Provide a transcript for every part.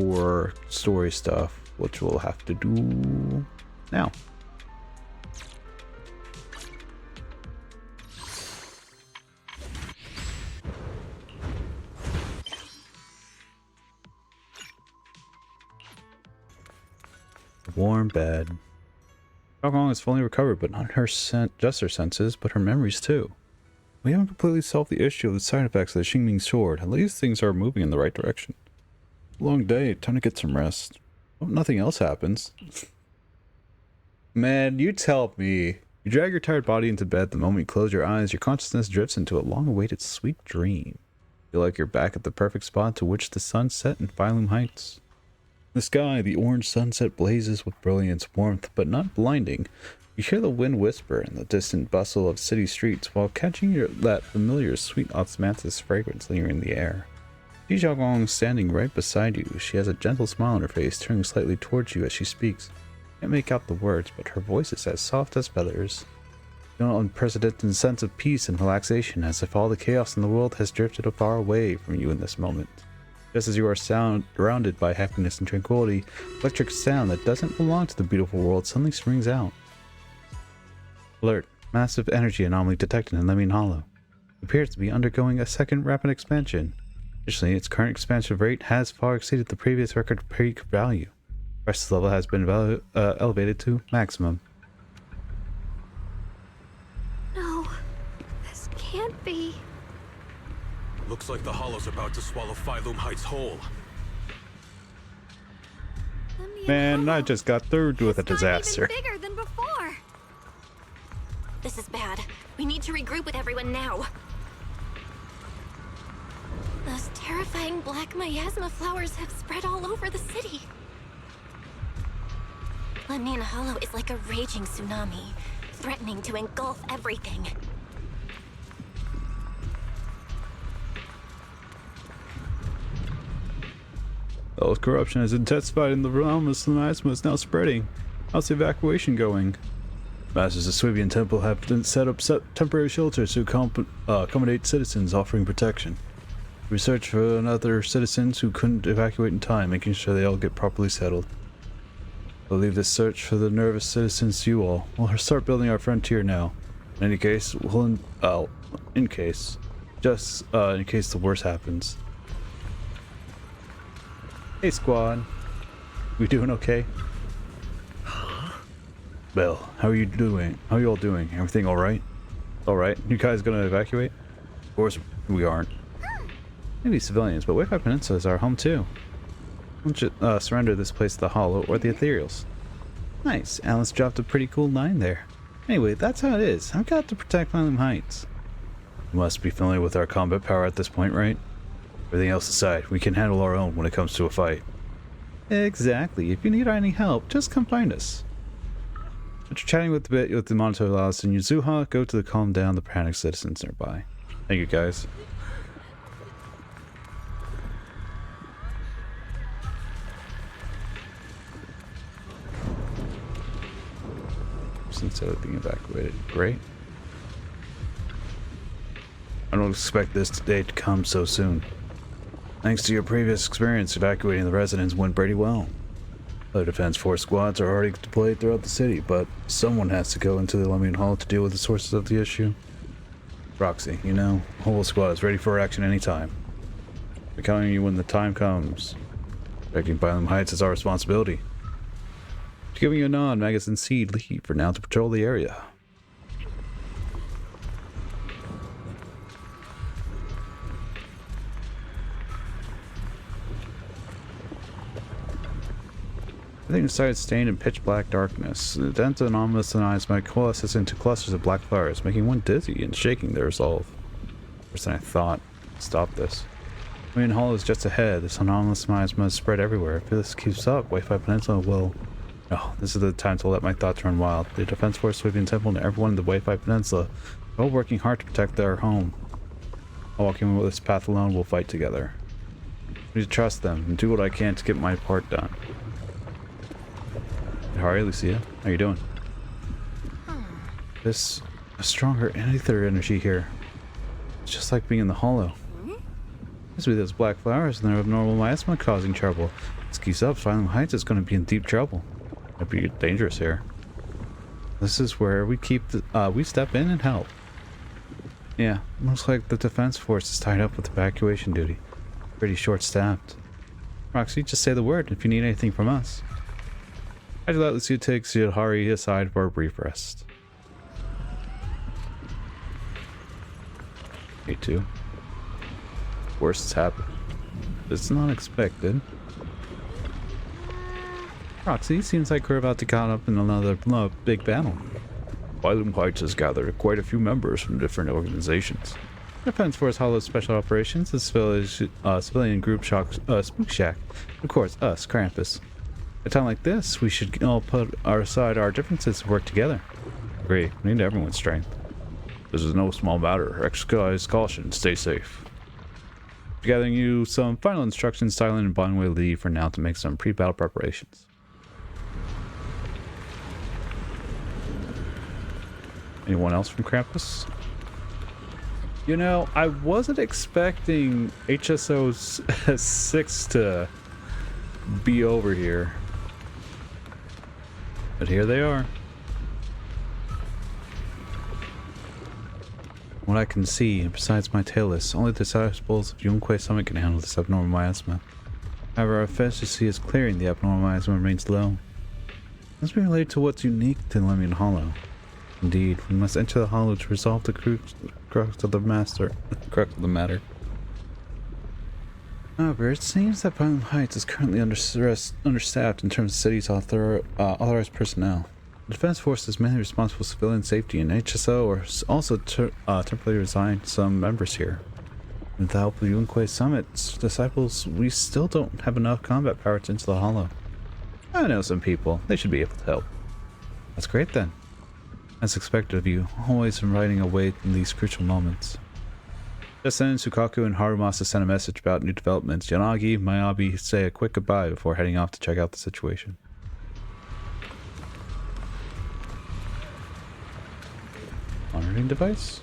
for story stuff, which we'll have to do now. Warm bed. Alcohol is fully recovered, but not just her senses, but her memories too. We haven't completely solved the issue of the side effects of the Xingming sword. At least things are moving in the right direction. Long day, time to get some rest. Hope nothing else happens. Man, you tell me. You drag your tired body into bed. The moment you close your eyes, your consciousness drifts into a long-awaited sweet dream. You feel like you're back at the perfect spot to which the sun set in Phylum Heights. In the sky, the orange sunset blazes with brilliance, warmth, but not blinding. You hear the wind whisper and the distant bustle of city streets while catching that familiar sweet osmanthus fragrance lingering in the air. Ji Xiaogong standing right beside you. She has a gentle smile on her face, turning slightly towards you as she speaks. You can't make out the words, but her voice is as soft as feathers. You feel an unprecedented sense of peace and relaxation, as if all the chaos in the world has drifted far away from you in this moment. Just as you are surrounded by happiness and tranquility, electric sound that doesn't belong to the beautiful world suddenly springs out. Alert. Massive energy anomaly detected in Lemon Hollow. It appears to be undergoing a second rapid expansion. Additionally, its current expansion rate has far exceeded the previous record peak value. Rest level has been elevated to maximum. No, this can't be. Looks like the Hollow's about to swallow Phylum Heights whole. Man, I just got through with a disaster. Even bigger than before. This is bad. We need to regroup with everyone now. Those terrifying black miasma flowers have spread all over the city. Lemnian Hollow is like a raging tsunami, threatening to engulf everything. Well, corruption has intensified in the realm as the miasma is now spreading. How's the evacuation going? Masters of Swibian Temple have set up temporary shelters to accommodate citizens offering protection. We search for other citizens who couldn't evacuate in time, making sure they all get properly settled. We'll leave this search for the nervous citizens to you all. We'll start building our frontier now. In any case, in case the worst happens. Hey squad, we doing okay? Well, how are you doing? How are you all doing? Everything alright? Alright, you guys gonna evacuate? Of course we aren't. Maybe civilians, but Wi-Fi Peninsula is our home too. Why don't you surrender this place to the Hollow or the Ethereals? Nice, Alice dropped a pretty cool line there. Anyway, that's how it is. I've got to protect Phylum Heights. You must be familiar with our combat power at this point, right? Everything else aside, we can handle our own when it comes to a fight. Exactly. If you need any help, just come find us. After chatting with the Monitor Laos and Yuzuha, go to calm down the panicked citizens nearby. Thank you, guys. Instead of being evacuated. Great. I don't expect this day to come so soon. Thanks to your previous experience, evacuating the residents went pretty well. Other defense force squads are already deployed throughout the city, but someone has to go into the Lemnian Hall to deal with the sources of the issue. Roxy, you know, the whole squad is ready for action anytime. We're counting on you when the time comes. Protecting Phylum Heights is our responsibility. Giving you a nod, Magus and Seed leave for now to patrol the area. Everything inside staying in pitch black darkness. The dense anomalous might coalesce into clusters of black flowers, making one dizzy and shaking their resolve. Worse than I thought. Stop this. Lemnian Hollow is just ahead. This anomalous miasma is spread everywhere. If this keeps up, Wi-Fi Peninsula will... Oh, this is the time to let my thoughts run wild. The Defense Force, Swibian Temple, and everyone in the Wi-Fi Peninsula are all working hard to protect their home. While walking this path alone, we'll fight together. I need to trust them and do what I can to get my part done. How are you, Lucia? How you doing? There's a stronger ether energy here. It's just like being in the Hollow. Must be those black flowers and their abnormal miasma causing trouble. This keeps up, Phylum Heights is going to be in deep trouble. It'd be dangerous here. This is where we we step in and help. Yeah, looks like the defense force is tied up with evacuation duty. Pretty short-staffed. Roxy, just say the word if you need anything from us. After that, Lucia takes Yodhari aside for a brief rest. Me too. Worst has happened. It's not expected. Roxy, seems like we're about to get up in another big battle. Phylum Heights has gathered quite a few members from different organizations. Defense Force Hollow Special Operations, the civilian group Spook Shack, of course, us, Krampus. At a time like this, we should all put aside our differences and work together. Agree, we need everyone's strength. This is no small matter. Exercise caution, stay safe. Gathering you some final instructions, Silent and Bon will leave for now to make some pre-battle preparations. Anyone else from Krampus? You know, I wasn't expecting HSO 6 to be over here. But here they are. What I can see, besides my tail list, only the disciples of Yunque Summit can handle this abnormal miasma. However, our efficiency is clearing the abnormal miasma remains low. This must be related to what's unique to Lemon Hollow. Indeed, we must enter the hollow to resolve the crux of the matter. However, it seems that Phylum Heights is currently understaffed in terms of the city's authorized personnel. The Defense Force is mainly responsible for civilian safety, and HSO are also temporarily resigned some members here. With the help of Yunque Summit's disciples, we still don't have enough combat power to enter the hollow. I know some people. They should be able to help. That's great then. As expected of you, always riding away in these crucial moments. Just then, Sukaku and Harumasa sent a message about new developments. Yanagi and Miyabi say a quick goodbye before heading off to check out the situation. Monitoring device?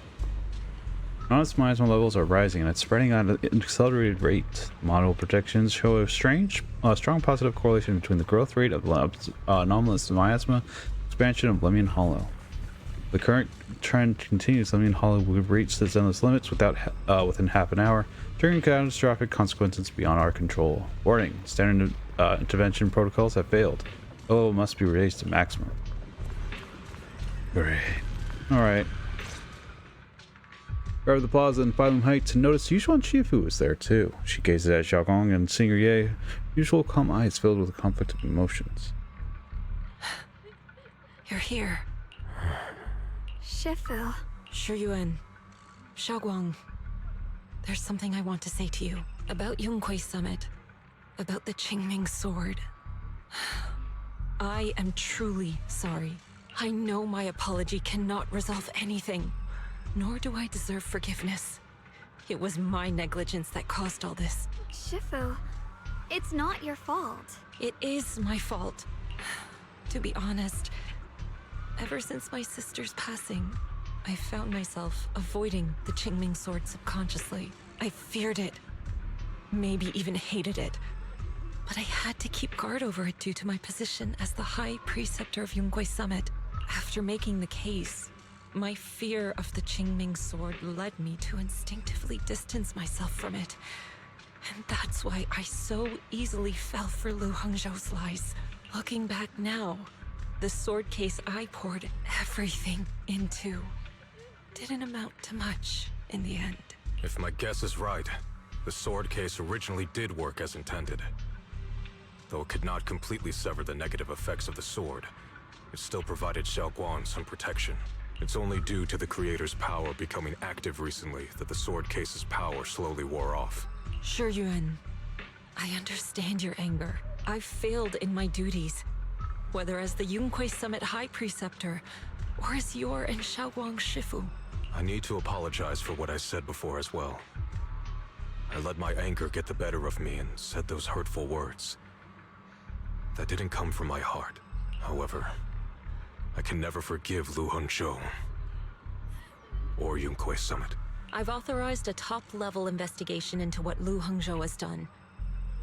Honest miasma levels are rising and it's spreading at an accelerated rate. Model projections show a strong positive correlation between the growth rate of anomalous miasma expansion of Lemon Hollow. The current trend continues. Lemon Hollow will reach the Zenless limits within half an hour, triggering catastrophic consequences beyond our control. Warning: standard intervention protocols have failed. The level must be raised to maximum. Great. Alright. Over the plaza in Phylum Heights and noticed Yushuan Shifu was there too. She gazed at Xiaogong and seeing her Ye, usual calm eyes filled with conflicting emotions. You're here. Shifu. Shiyuan. Xiaoguang. There's something I want to say to you. About Yunque Summit. About the Qingming sword. I am truly sorry. I know my apology cannot resolve anything. Nor do I deserve forgiveness. It was my negligence that caused all this. Shifu, it's not your fault. It is my fault. To be honest, ever since my sister's passing, I found myself avoiding the Qingming sword subconsciously. I feared it. Maybe even hated it. But I had to keep guard over it due to my position as the High Preceptor of Yunque Summit. After making the case, my fear of the Qingming sword led me to instinctively distance myself from it. And that's why I so easily fell for Lu Hongzhou's lies. Looking back now, the sword case I poured everything into didn't amount to much in the end. If my guess is right, the sword case originally did work as intended. Though it could not completely sever the negative effects of the sword, it still provided Xiaoguang some protection. It's only due to the creator's power becoming active recently that the sword case's power slowly wore off. Shiyuan, I understand your anger. I've failed in my duties, whether as the Yunque Summit High Preceptor or as your and Xiaoguang's Shifu. I need to apologize for what I said before as well. I let my anger get the better of me and said those hurtful words. That didn't come from my heart. However, I can never forgive Lu Hongzhou or Yunque Summit. I've authorized a top-level investigation into what Lu Hengzhou has done.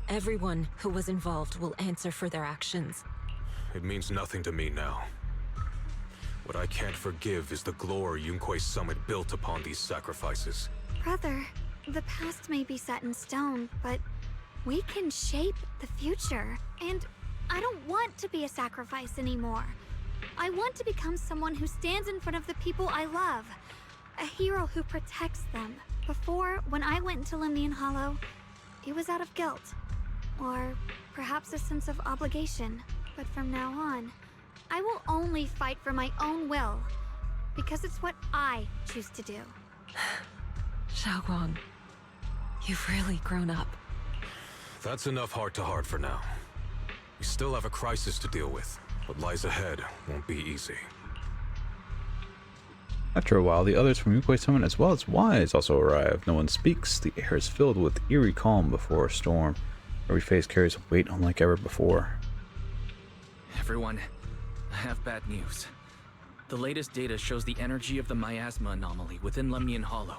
Everyone who was involved will answer for their actions. It means nothing to me now. What I can't forgive is the glory Yunque's summit built upon these sacrifices. Brother, the past may be set in stone, but we can shape the future. And I don't want to be a sacrifice anymore. I want to become someone who stands in front of the people I love. A hero who protects them. Before, when I went into Lemnian Hollow, it was out of guilt. Or perhaps a sense of obligation. But from now on, I will only fight for my own will. Because it's what I choose to do. Xiaoguang, you've really grown up. That's enough heart-to-heart for now. We still have a crisis to deal with. What lies ahead won't be easy. After a while, the others from Yunque's summit as well as Wise also arrive. No one speaks. The air is filled with eerie calm before a storm. Every face carries a weight unlike ever before. Everyone, I have bad news. The latest data shows the energy of the miasma anomaly within Lemnian Hollow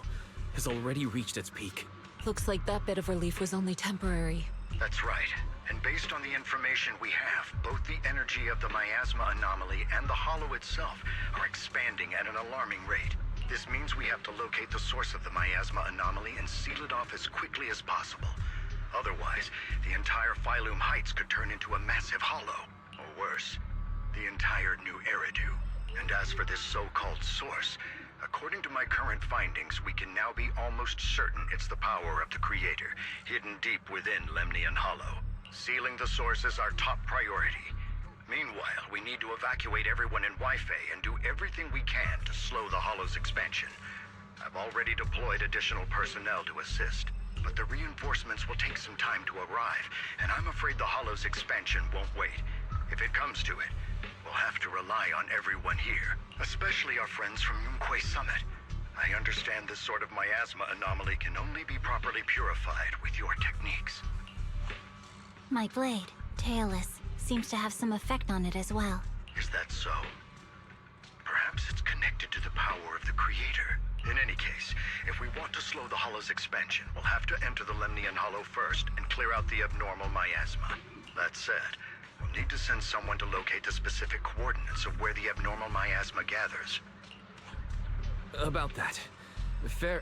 has already reached its peak. Looks like that bit of relief was only temporary. That's right. And based on the information we have, both the energy of the miasma anomaly and the hollow itself are expanding at an alarming rate. This means we have to locate the source of the miasma anomaly and seal it off as quickly as possible. Otherwise, the entire Phylum Heights could turn into a massive hollow. Or worse, the entire new Eridu. And as for this so-called source, according to my current findings, we can now be almost certain it's the power of the Creator, hidden deep within Lemnian Hollow. Sealing the source is our top priority. Meanwhile, we need to evacuate everyone in Wi-Fi and do everything we can to slow the Hollow's expansion. I've already deployed additional personnel to assist, but the reinforcements will take some time to arrive, and I'm afraid the Hollow's expansion won't wait. If it comes to it, we'll have to rely on everyone here, especially our friends from Yunque's summit. I understand this sort of miasma anomaly can only be properly purified with your techniques. My blade, Tailless, seems to have some effect on it as well. Is that so? Perhaps it's connected to the power of the Creator. In any case, if we want to slow the Hollow's expansion, we'll have to enter the Lemnian Hollow first and clear out the abnormal miasma. That said, we'll need to send someone to locate the specific coordinates of where the abnormal miasma gathers. About that, fair...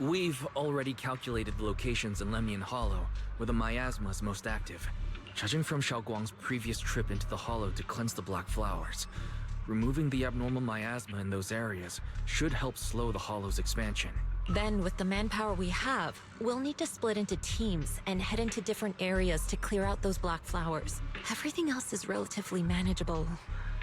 We've already calculated the locations in Lemnian Hollow where the miasma is most active. Judging from Xiaoguang's previous trip into the Hollow to cleanse the Black Flowers, removing the abnormal miasma in those areas should help slow the Hollow's expansion. Then, with the manpower we have, we'll need to split into teams and head into different areas to clear out those black flowers. Everything else is relatively manageable.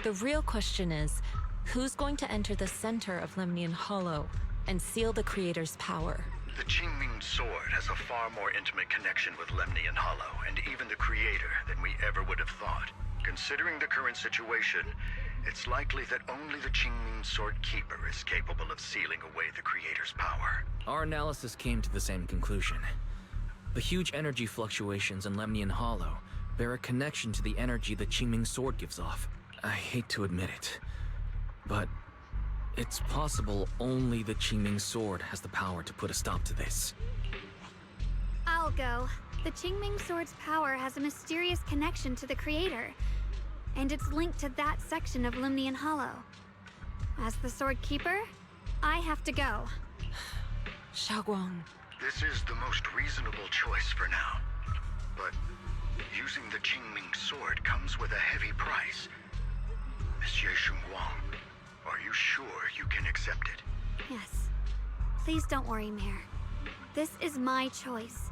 The real question is, who's going to enter the center of Lemnian Hollow and seal the Creator's power? The Qingming Sword has a far more intimate connection with Lemnian Hollow and even the Creator than we ever would have thought. Considering the current situation, it's likely that only the Qingming Sword Keeper is capable of sealing away the Creator's power. Our analysis came to the same conclusion. The huge energy fluctuations in Lemnian Hollow bear a connection to the energy the Qingming Sword gives off. I hate to admit it, but it's possible only the Qingming Sword has the power to put a stop to this. I'll go. The Qingming Sword's power has a mysterious connection to the Creator, and it's linked to that section of Lemnian Hollow. As the Sword Keeper, I have to go. Xiaoguang. This is the most reasonable choice for now. But using the Qingming Sword comes with a heavy price. Monsieur Xunguang, are you sure you can accept it? Yes. Please don't worry, Mayor. This is my choice.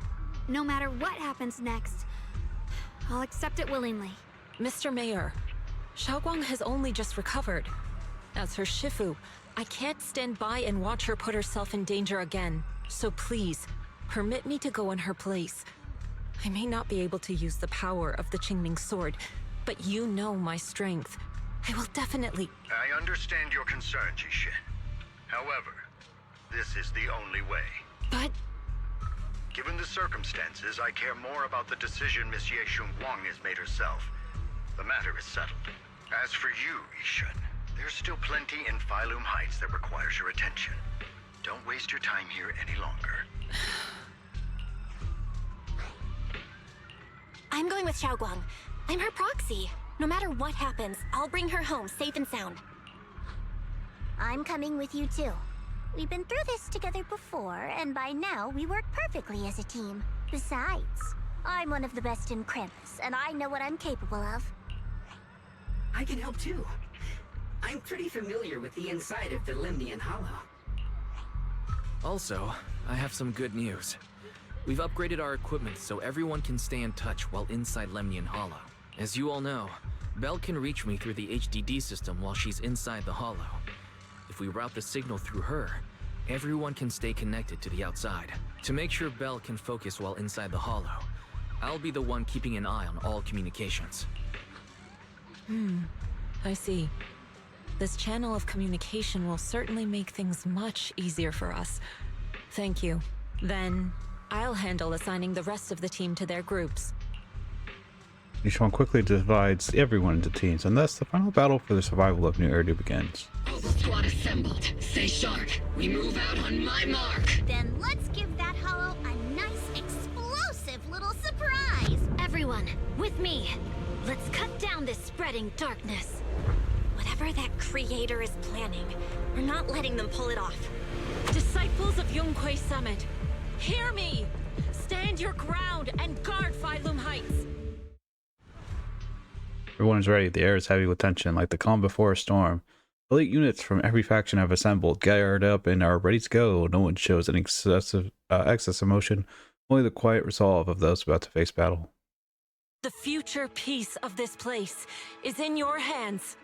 No matter what happens next, I'll accept it willingly. Mr. Mayor, Xiaoguang has only just recovered. As her Shifu, I can't stand by and watch her put herself in danger again. So please, permit me to go in her place. I may not be able to use the power of the Qingming Sword, but you know my strength. I will definitely... I understand your concern, Jishin. However, this is the only way. But... Given the circumstances, I care more about the decision Miss Ye Xunguang has made herself. The matter is settled. As for you, Yishun, there's still plenty in Phylum Heights that requires your attention. Don't waste your time here any longer. I'm going with Xiaoguang. I'm her proxy. No matter what happens, I'll bring her home safe and sound. I'm coming with you too. We've been through this together before, and by now we work perfectly as a team. Besides, I'm one of the best in Krampus, and I know what I'm capable of. I can help too. I'm pretty familiar with the inside of the Lemnian Hollow. Also, I have some good news. We've upgraded our equipment so everyone can stay in touch while inside Lemnian Hollow. As you all know, Belle can reach me through the HDD system while she's inside the Hollow. If we route the signal through her, everyone can stay connected to the outside. To make sure Belle can focus while inside the Hollow, I'll be the one keeping an eye on all communications. I see. This channel of communication will certainly make things much easier for us. Thank you. Then, I'll handle assigning the rest of the team to their groups. Each one quickly divides everyone into teams, and thus the final battle for the survival of New Eridu begins. Mobile squad assembled. Stay sharp. We move out on my mark. Then let's give that hollow a nice, explosive little surprise! Everyone, with me. Let's cut down this spreading darkness. Whatever that creator is planning, we're not letting them pull it off. Disciples of Yonghui Summit, hear me! Stand your ground and guard Phylum Heights! Everyone is ready. The air is heavy with tension, like the calm before a storm. Elite units from every faction have assembled, geared up, and are ready to go. No one shows any excess emotion, only the quiet resolve of those about to face battle. The future peace of this place is in your hands.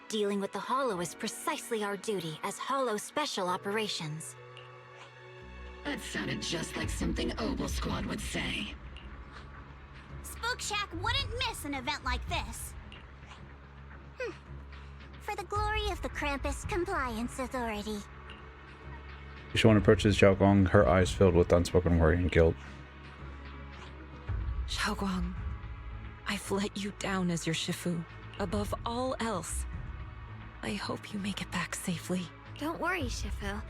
Dealing with the Hollow is precisely our duty as Hollow Special Operations. That sounded just like something Obel Squad would say. Spook Shack wouldn't miss an event like this. For the glory of the Krampus Compliance Authority. Yishuan approaches Xiaoguang, her eyes filled with unspoken worry and guilt. Xiaoguang, I've let you down as your Shifu. Above all else, I hope you make it back safely. Don't worry, Shifu.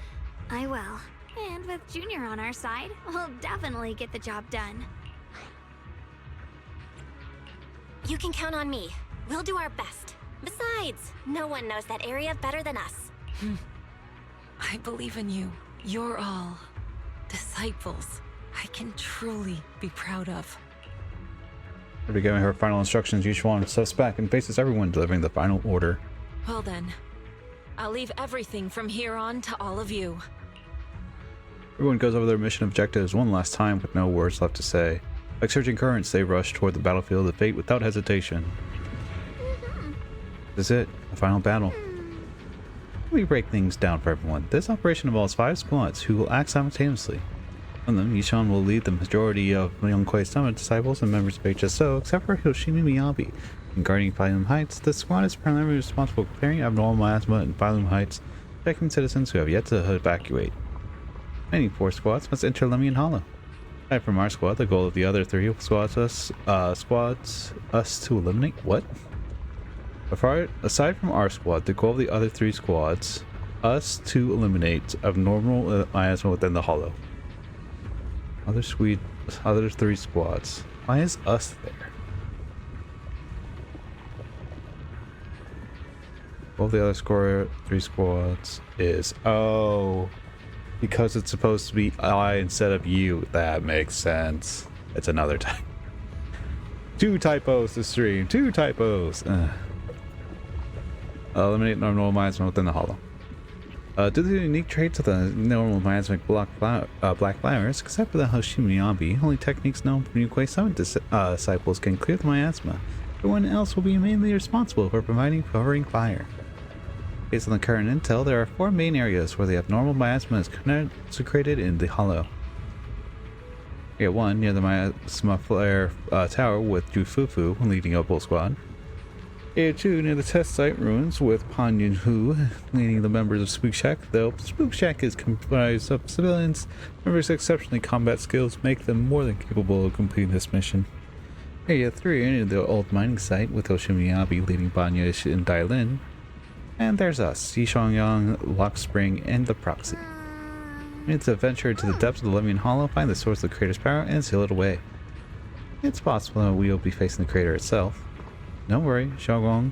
I will. And with Junior on our side, we'll definitely get the job done. You can count on me. We'll do our best. Besides, no one knows that area better than us. I believe in you. You're all disciples I can truly be proud of. After giving her final instructions, Yishuan steps back and faces everyone, delivering the final order. Well then, I'll leave everything from here on to all of you. Everyone goes over their mission objectives one last time with no words left to say. Like surging currents, they rush toward the battlefield of fate without hesitation. This is it, the final battle. Let me break things down for everyone. This operation involves 5 squads who will act simultaneously. From them, Yishuan will lead the majority of Yonghui Summit disciples and members of HSO, except for Hoshimi Miyabi. In guarding Phylum Heights, the squad is primarily responsible for clearing abnormal miasma in Phylum Heights, protecting citizens who have yet to evacuate. Remaining 4 squads must enter Lemnian Hollow. Aside from our squad, the goal of the other 3 squads us to eliminate what? Aside from our squad, the goal of the other 3 squads us to eliminate abnormal miasma within the Hollow. Other 3 squads. Why is us there? Well, the other 3 squads is because it's supposed to be I instead of you. That makes sense. It's another type. 2 typos to stream. 2 typos. Eliminate normal miasma within the Hollow. Due to the unique traits of the normal miasmic black flowers, except for the Hoshimi, only techniques known from Yonghui Summit disciples can clear the miasma. Everyone else will be mainly responsible for providing covering fire. Based on the current intel, there are 4 main areas where the abnormal miasma is concentrated in the Hollow. Area 1 near the miasma flare tower with Jufufu leading Opal Squad. Area 2 near the test site ruins with Pan Yunhu leading the members of Spook Shack, though Spook Shack is comprised of civilians. Members' exceptionally combat skills make them more than capable of completing this mission. Area 3 near the old mining site with Hoshimi leading Banyash and Dailin. And there's us, Yishongyang, Lock Spring, and the Proxy. We need to venture into the depths of the Lemon Hollow, find the source of the creator's power, and seal it away. It's possible that we will be facing the creator itself. Don't worry, Xiaoguang.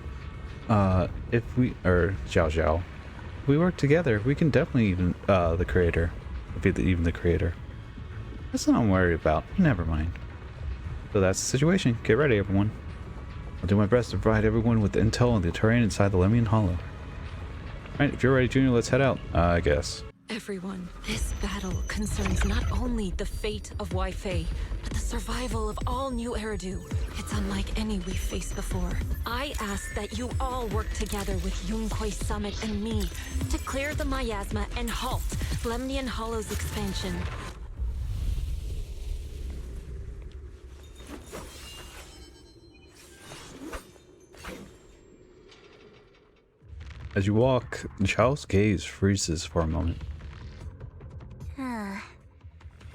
Xiao Xiao. If we work together, we can definitely even the creator. Even the creator. That's not what I'm worried about. Never mind. So that's the situation. Get ready, everyone. I'll do my best to provide everyone with intel on the terrain inside the Lemon Hollow. Alright, if you're ready, Junior, let's head out, I guess. Everyone, this battle concerns not only the fate of Wei-Fei, but the survival of all New Eridu. It's unlike any we've faced before. I ask that you all work together with Yunquei Summit and me to clear the miasma and halt Lemnian Hollow's expansion. As you walk, Xiao's gaze freezes for a moment.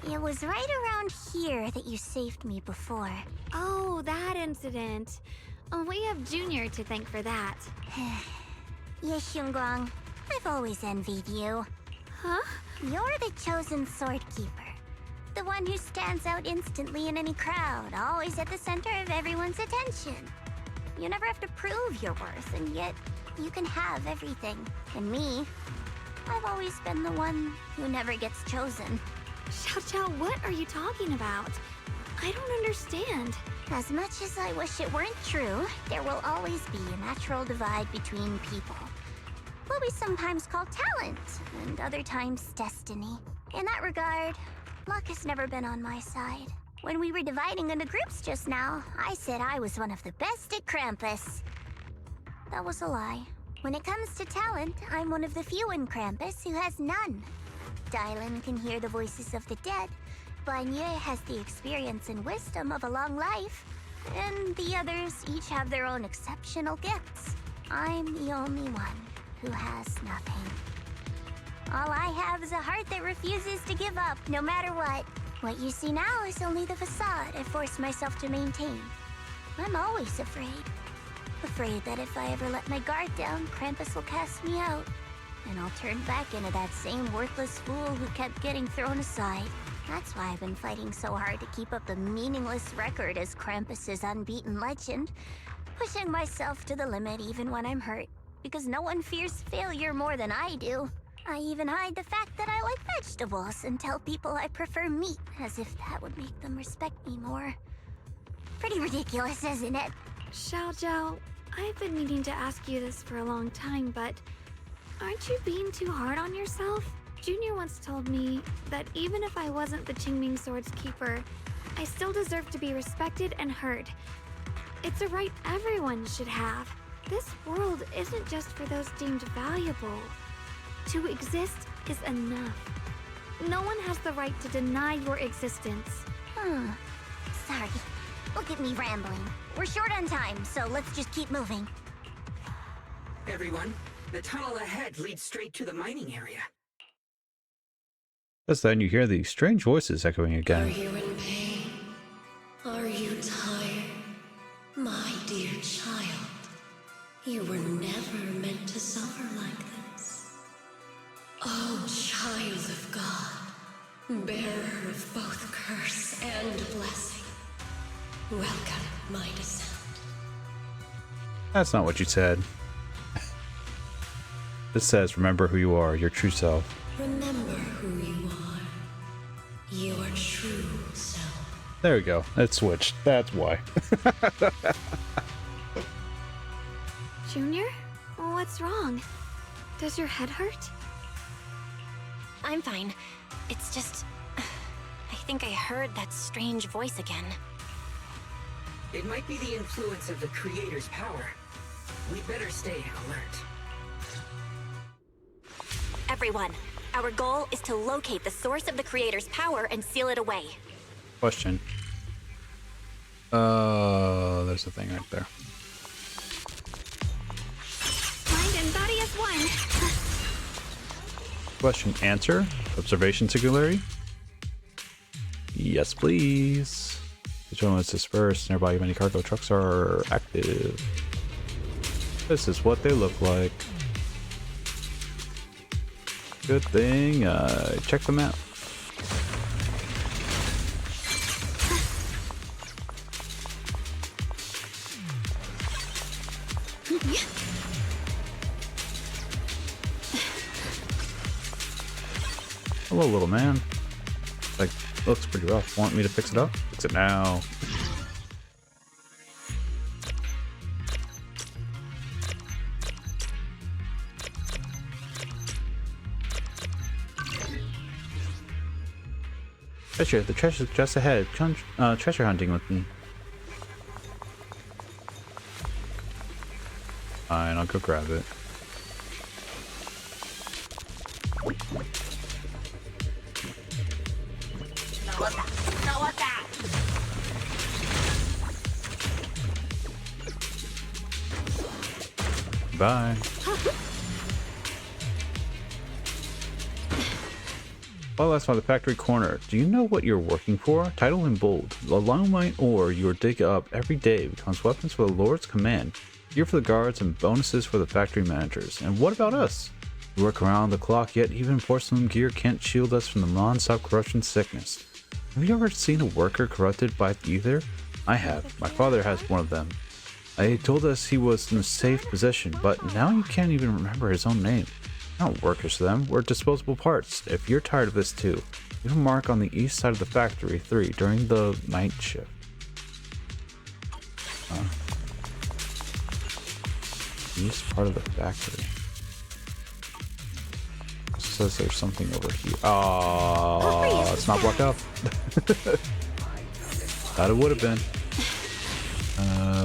It was right around here that you saved me before. Oh, that incident. We have Junior to thank for that. Yes, Xiongguang. I've always envied you. Huh? You're the chosen sword keeper. The one who stands out instantly in any crowd, always at the center of everyone's attention. You never have to prove your worth, and yet you can have everything. And me, I've always been the one who never gets chosen. Xiao Xiao, what are you talking about? I don't understand. As much as I wish it weren't true, there will always be a natural divide between people. What we sometimes call talent, and other times destiny. In that regard, luck has never been on my side. When we were dividing into groups just now, I said I was one of the best at Krampus. That was a lie. When it comes to talent, I'm one of the few in Krampus who has none. Dylan can hear the voices of the dead. Banye has the experience and wisdom of a long life. And the others each have their own exceptional gifts. I'm the only one who has nothing. All I have is a heart that refuses to give up, no matter what. What you see now is only the facade I forced myself to maintain. I'm always afraid. Afraid that if I ever let my guard down, Krampus will cast me out. And I'll turn back into that same worthless fool who kept getting thrown aside. That's why I've been fighting so hard to keep up the meaningless record as Krampus's unbeaten legend. Pushing myself to the limit even when I'm hurt. Because no one fears failure more than I do. I even hide the fact that I like vegetables and tell people I prefer meat, as if that would make them respect me more. Pretty ridiculous, isn't it? Xiao Xiao, I've been meaning to ask you this for a long time, but aren't you being too hard on yourself? Junior once told me that even if I wasn't the Qingming Sword's keeper, I still deserve to be respected and heard. It's a right everyone should have. This world isn't just for those deemed valuable. To exist is enough. No one has the right to deny your existence. Sorry. Look at me rambling. We're short on time, so let's just keep moving. Everyone, the tunnel ahead leads straight to the mining area. Just then you hear the strange voices echoing Are again. you in pain? Are you tired? My dear child, you were never meant to suffer like this. Oh, child of God, bearer of both curse and blessing, welcome my descent. That's not what you said. This says, remember who you are, your true self. Remember who you are, your true self. There we go. It switched. That's why. Junior? What's wrong? Does your head hurt? I'm fine. It's just... I think I heard that strange voice again. It might be the influence of the creator's power. We'd better stay alert. Everyone, our goal is to locate the source of the creator's power and seal it away. Question. There's a thing right there. Mind and body as one. Question answer. Observation singularity. Yes, please. Each one was dispersed. Nearby many cargo trucks are active. This is what they look like. Good thing check the map. Hello, little man. Like, looks pretty rough. Want me to fix it up? Fix it now. Treasure, the treasure's just ahead. Come, treasure hunting with me. Fine, I'll go grab it. Bye. While that's by the factory corner, do you know what you're working for? Title in bold. The Longmine ore you dig up every day becomes weapons for the Lord's command. Gear for the guards and bonuses for the factory managers. And what about us? We work around the clock, yet even porcelain gear can't shield us from the non-stop corruption sickness. Have you ever seen a worker corrupted by ether? I have. My father has one of them. He told us he was in a safe position, but now you can't even remember his own name. We're not workers to them, we're disposable parts. If you're tired of this too, leave a mark on the east side of the factory 3 during the night shift. East part of the factory. It says there's something over here. Oh, it's not blocked off. Thought it would have been.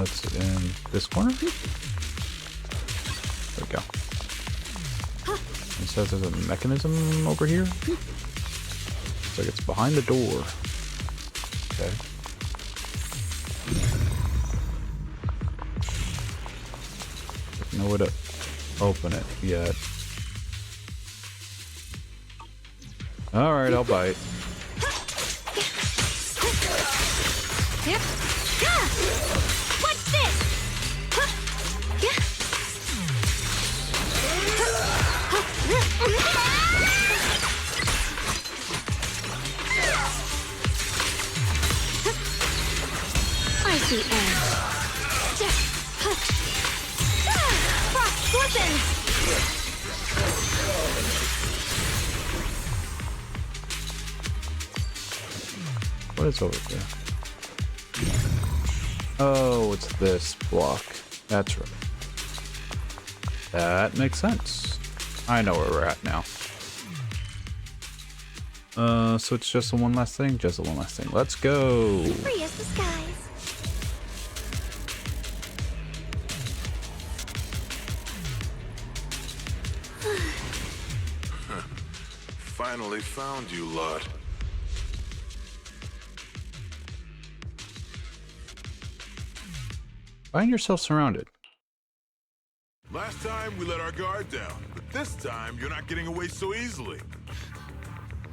It's in this corner. There we go. It says there's a mechanism over here. Looks like it's behind the door. Okay. No way to open it yet. Alright, I'll bite. What's this? I see air. Frost scorpions! What is over there? Oh, it's this block. That's right. That makes sense. I know where we're at now. So it's just the one last thing? Just the one last thing. Let's go! Free as the skies. Finally found you, lot. Find yourself surrounded. Last time we let our guard down, but this time you're not getting away so easily.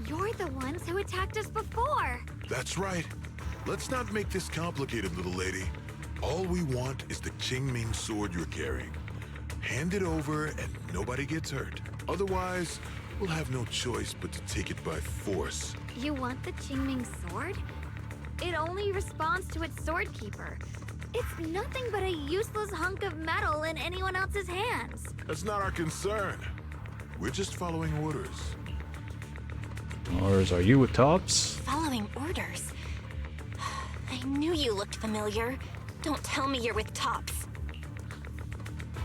You're the ones who attacked us before. That's right. Let's not make this complicated, little lady. All we want is the Qingming sword you're carrying. Hand it over and nobody gets hurt. Otherwise, we'll have no choice but to take it by force. You want the Qingming sword? It only responds to its sword keeper. It's nothing but a useless hunk of metal in anyone else's hands. That's not our concern. We're just following orders. Orders, are you with Tops? Following orders? I knew you looked familiar. Don't tell me you're with Tops.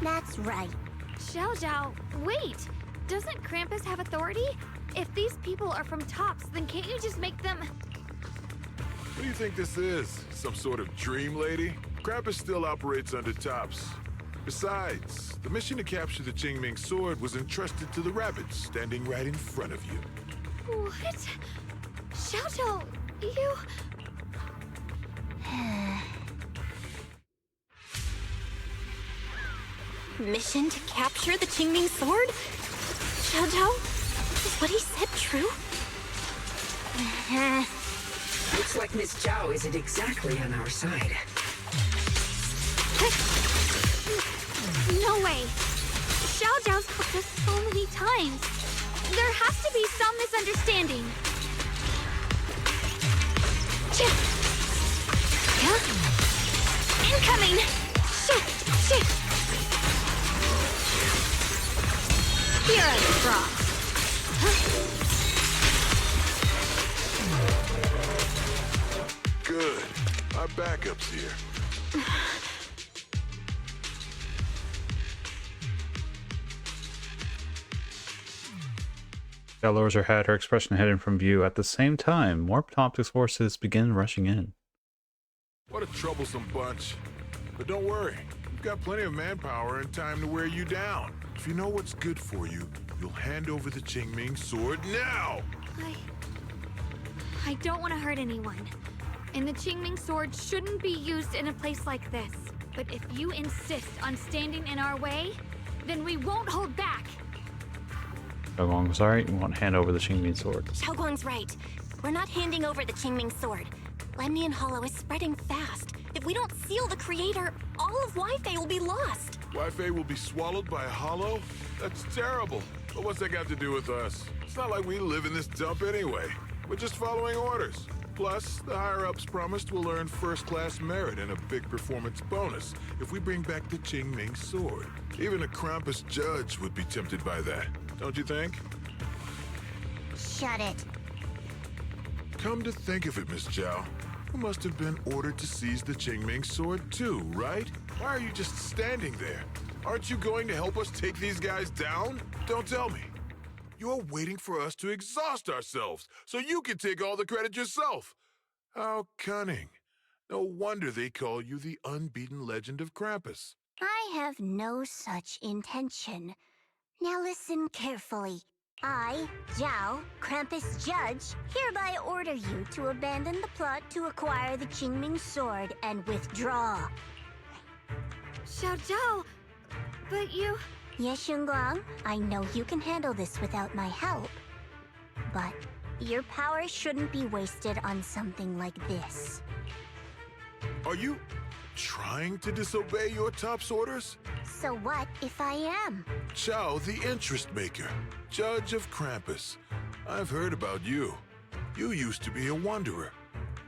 That's right. Xiaozhao, wait! Doesn't Krampus have authority? If these people are from Tops, then can't you just make them... What do you think this is? Some sort of dream lady? Krampus still operates under Tops. Besides, the mission to capture the Qingming sword was entrusted to the rabbits standing right in front of you. What? Xiaozhao, you... Mission to capture the Qingming sword? Xiaozhao? Is what he said true? Looks like Miss Zhao isn't exactly on our side. No way! Xiaozhao's helped us so many times. There has to be some misunderstanding. Huh? Incoming! Shit! Here I am, Brock. Good. Our backup's here. Gal lowers her head, her expression hidden from view. At the same time, more Optics forces begin rushing in. What a troublesome bunch. But don't worry. We've got plenty of manpower and time to wear you down. If you know what's good for you, you'll hand over the Qingming sword now! I don't want to hurt anyone. And the Qingming sword shouldn't be used in a place like this. But if you insist on standing in our way, then we won't hold back. Xiaoguang, sorry, you won't hand over the Qingming sword. Xiaoguang's right. We're not handing over the Qingming sword. Lemnian Hollow is spreading fast. If we don't seal the creator, all of Wi-Fi will be lost. Wi-Fi will be swallowed by a hollow? That's terrible. But what's that got to do with us? It's not like we live in this dump anyway. We're just following orders. Plus, the higher-ups promised we'll earn first-class merit and a big performance bonus if we bring back the Qingming sword. Even a Krampus judge would be tempted by that, don't you think? Shut it. Come to think of it, Miss Zhao, you must have been ordered to seize the Qingming sword too, right? Why are you just standing there? Aren't you going to help us take these guys down? Don't tell me. You're waiting for us to exhaust ourselves so you can take all the credit yourself. How cunning. No wonder they call you the unbeaten legend of Krampus. I have no such intention. Now listen carefully. I, Zhao, Krampus Judge, hereby order you to abandon the plot to acquire the Qingming sword and withdraw. Xiao Zhao, but you... Yes, Xiaoguang, I know you can handle this without my help. But your power shouldn't be wasted on something like this. Are you trying to disobey your top's orders? So what if I am? Zhao, the interest maker, judge of Krampus. I've heard about you. You used to be a wanderer.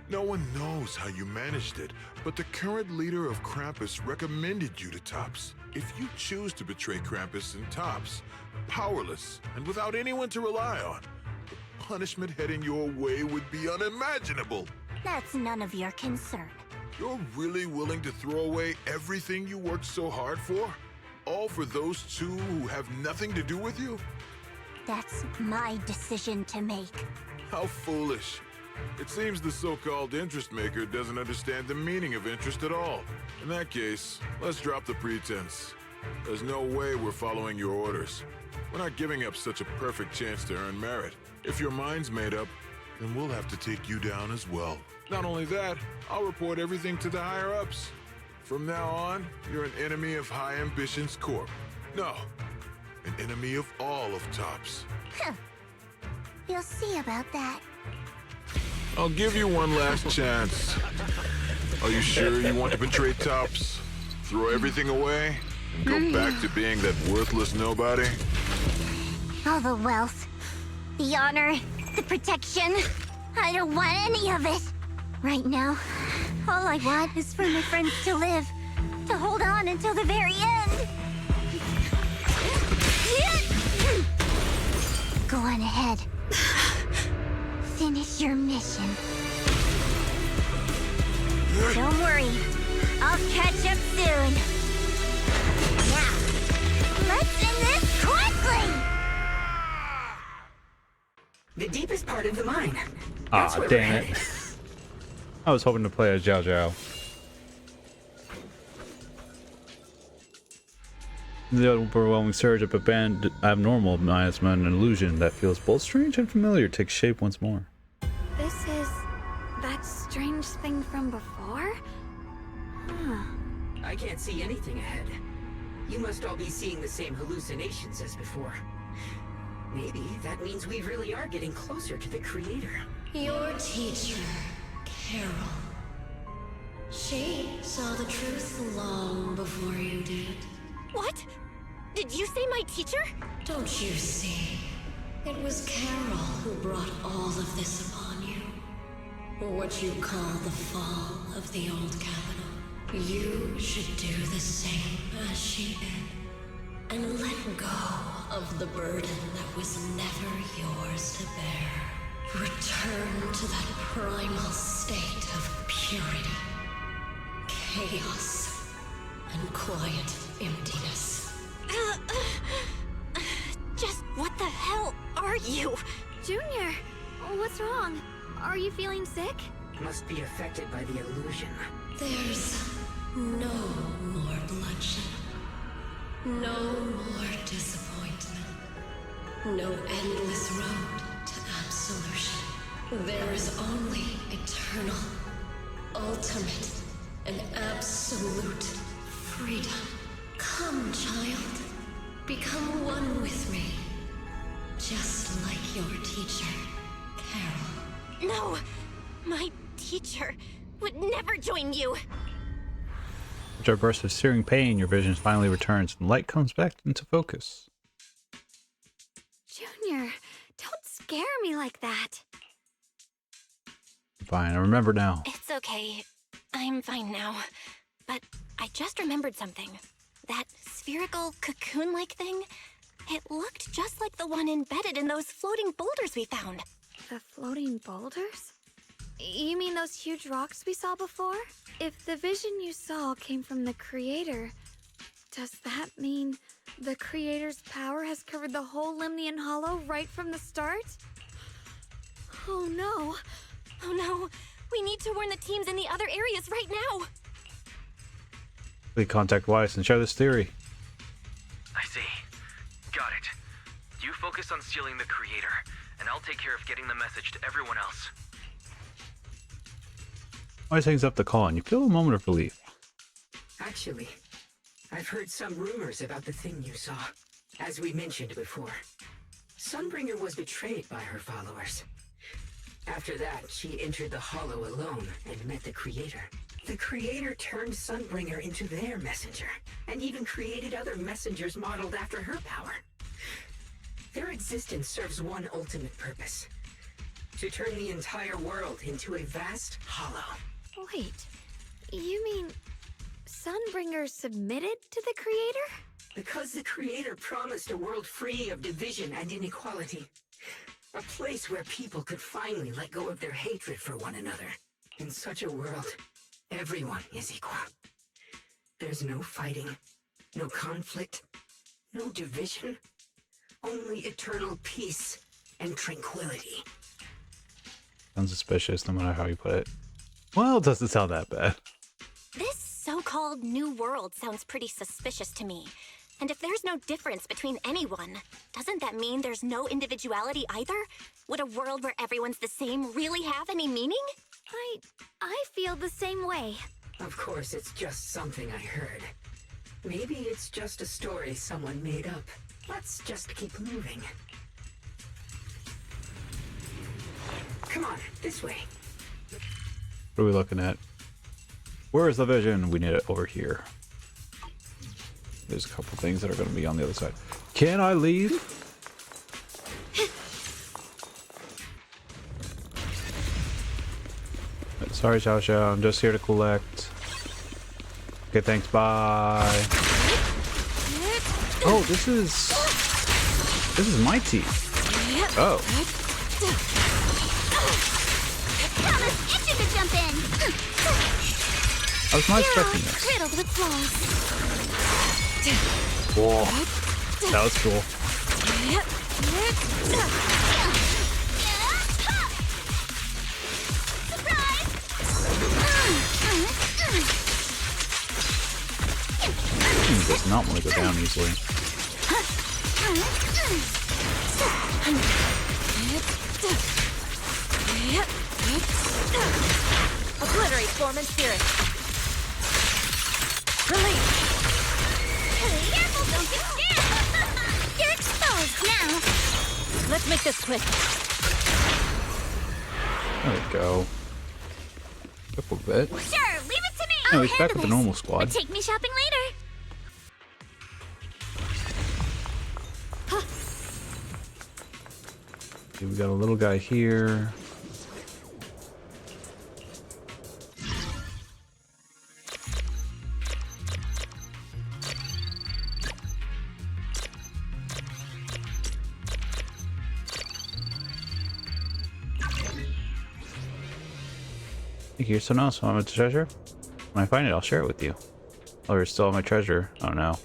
No one knows how you managed it, but the current leader of Krampus recommended you to Tops. If you choose to betray Krampus and Tops, powerless and without anyone to rely on, the punishment heading your way would be unimaginable. That's none of your concern. You're really willing to throw away everything you worked so hard for? All for those two who have nothing to do with you? That's my decision to make. How foolish. It seems the so-called interest maker doesn't understand the meaning of interest at all. In that case, let's drop the pretense. There's no way we're following your orders. We're not giving up such a perfect chance to earn merit. If your mind's made up, then we'll have to take you down as well. Not only that, I'll report everything to the higher-ups. From now on, you're an enemy of High Ambitions Corp. No, an enemy of all of Tops. Huh. You'll see about that. I'll give you one last chance. Are you sure you want to betray Tops? Throw everything away and go back to being that worthless nobody? All the wealth, the honor, the protection. I don't want any of it. Right now, all I want is for my friends to live, to hold on until the very end. Go on ahead. Finish your mission. Don't worry, I'll catch up soon. Now, let's end this quickly! The deepest part of the mine. Ah, damn it. I was hoping to play as Zhao Zhao. The overwhelming surge of abnormal miasma and an illusion that feels both strange and familiar takes shape once more. This is that strange thing from before? Huh. I can't see anything ahead. You must all be seeing the same hallucinations as before. Maybe that means we really are getting closer to the creator. Your teacher, Carol. She saw the truth long before you did. What? Did you say my teacher? Don't you see? It was Carol who brought all of this upon you. What you call the fall of the old capital. You should do the same as she did. And let go of the burden that was never yours to bear. Return to that primal state of purity, chaos, and quiet emptiness. Just what the hell are you? Junior, what's wrong? Are you feeling sick? Must be affected by the illusion. There's no more bloodshed. No more disappointment. No endless road to absolution. There is only eternal, ultimate, and absolute freedom. Come, child. Become one with me. Just like your teacher, Carol. No! My teacher would never join you! After a burst of searing pain, your vision finally returns and light comes back into focus. Junior, don't scare me like that. Fine, I remember now. It's okay. I'm fine now. But I just remembered something. That spherical cocoon-like thing, it looked just like the one embedded in those floating boulders we found. The floating boulders? You mean those huge rocks we saw before? If the vision you saw came from the Creator, does that mean the Creator's power has covered the whole Lemnian Hollow right from the start? Oh no. Oh no. We need to warn the teams in the other areas right now. Please contact Weiss and share this theory. I see. Got it. You focus on stealing the Creator, and I'll take care of getting the message to everyone else. Weiss hangs up the call and you feel a moment of relief. Actually, I've heard some rumors about the thing you saw. As we mentioned before, Sunbringer was betrayed by her followers. After that, she entered the Hollow alone and met the Creator. The Creator turned Sunbringer into their messenger, and even created other messengers modeled after her power. Their existence serves one ultimate purpose: to turn the entire world into a vast hollow. Wait, you mean Sunbringer submitted to the Creator? Because the Creator promised a world free of division and inequality. A place where people could finally let go of their hatred for one another. In such a world, everyone is equal. There's no fighting, no conflict, no division. Only eternal peace and tranquility. Sounds suspicious no matter how you put it. Well, it doesn't sound that bad. This so-called new world sounds pretty suspicious to me. And if there's no difference between anyone, doesn't that mean there's no individuality either? Would a world where everyone's the same really have any meaning? I feel the same way. Of course, it's just something I heard. Maybe it's just a story someone made up. Let's just keep moving. Come on, this way. What are we looking at? Where is the vision? We need it over here. There's a couple things that are going to be on the other side. Can I leave? Sorry, Xiao Xiao. I'm just here to collect. Okay, thanks. Bye. Oh, this is my teeth. Oh. Promise itching to jump in. I was not expecting this. Riddled with flaws. Whoa. That was cool. He does not want to go down easily. Obliterate form and spirit. Release. Careful, don't get scared. You're exposed now. Let's make this quick. There we go. Up a bit. Sure, leave it to me. No, he's back with the normal squad. But take me shopping later. we got a little guy here. Here's someone else want the treasure. When I find it, I'll share it with you. Oh, you're still my treasure. Oh no.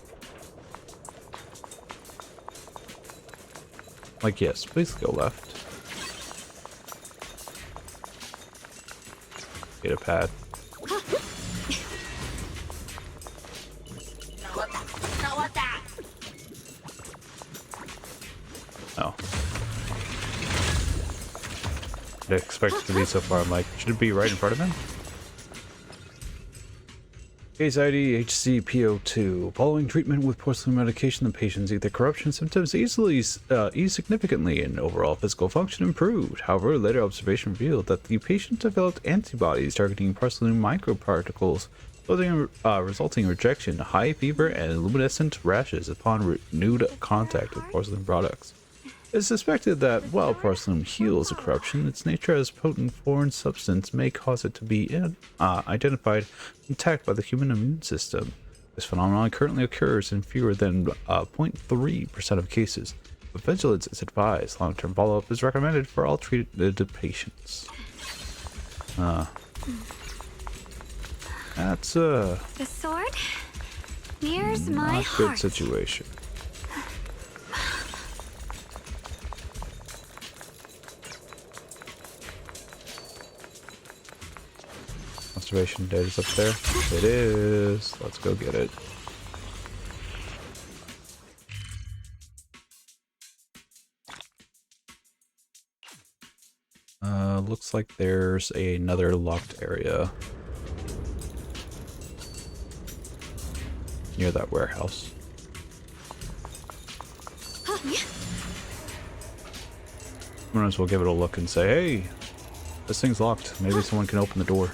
Like, yes, please go left. Get a pad. Oh. I expect it to be so far. I'm like, should it be right in front of him? Case ID HCPO2. Following treatment with porcelain medication, the patient's either corruption symptoms eased significantly and overall physical function improved. However, later observation revealed that the patient developed antibodies targeting porcelain microparticles, resulting in rejection, high fever, and luminescent rashes upon renewed contact with porcelain products. It is suspected that while porcelain heals a corruption, its nature as potent foreign substance may cause it to be identified and attacked by the human immune system. This phenomenon currently occurs in fewer than 0.3% of cases, but vigilance is advised. Long-term follow-up is recommended for all treated patients. That's The sword mirrors my not heart. good situation. Observation data's up there. It is. Let's go get it. Looks like there's another locked area near that warehouse. Might as well give it a look and say, hey, this thing's locked. Maybe someone can open the door.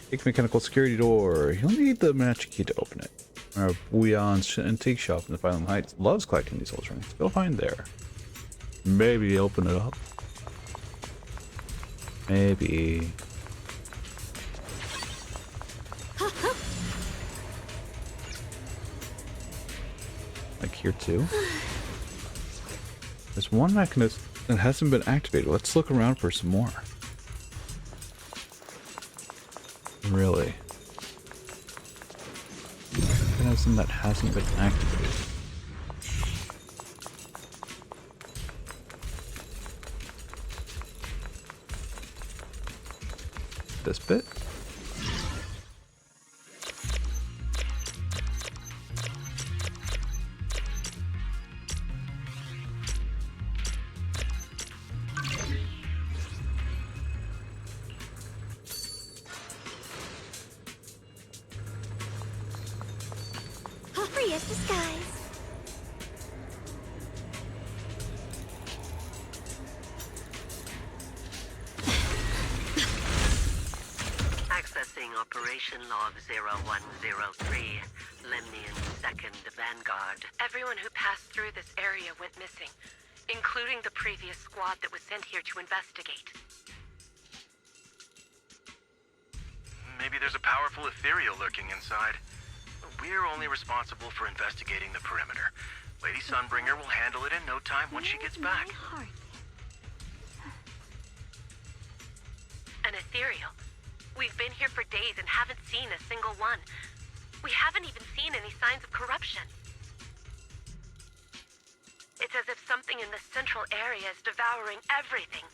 Take mechanical security door. You'll need the magic key to open it. Our Bouillon's antique shop in the Phylum Heights loves collecting these old rings. Go find there. Maybe open it up. Maybe. Like here too. There's one mechanism that hasn't been activated. Let's look around for some more. Really? Mechanism that hasn't been activated. This bit? Free as the skies. Accessing Operation Log 0103, Lemnian 2nd Vanguard. Everyone who passed through this area went missing, including the previous squad that was sent here to investigate. Maybe there's a powerful ethereal lurking inside. We're only responsible for investigating the perimeter. Lady Sunbringer will handle it in no time once she gets back. An ethereal. We've been here for days and haven't seen a single one. We haven't even seen any signs of corruption. It's as if something in the central area is devouring everything.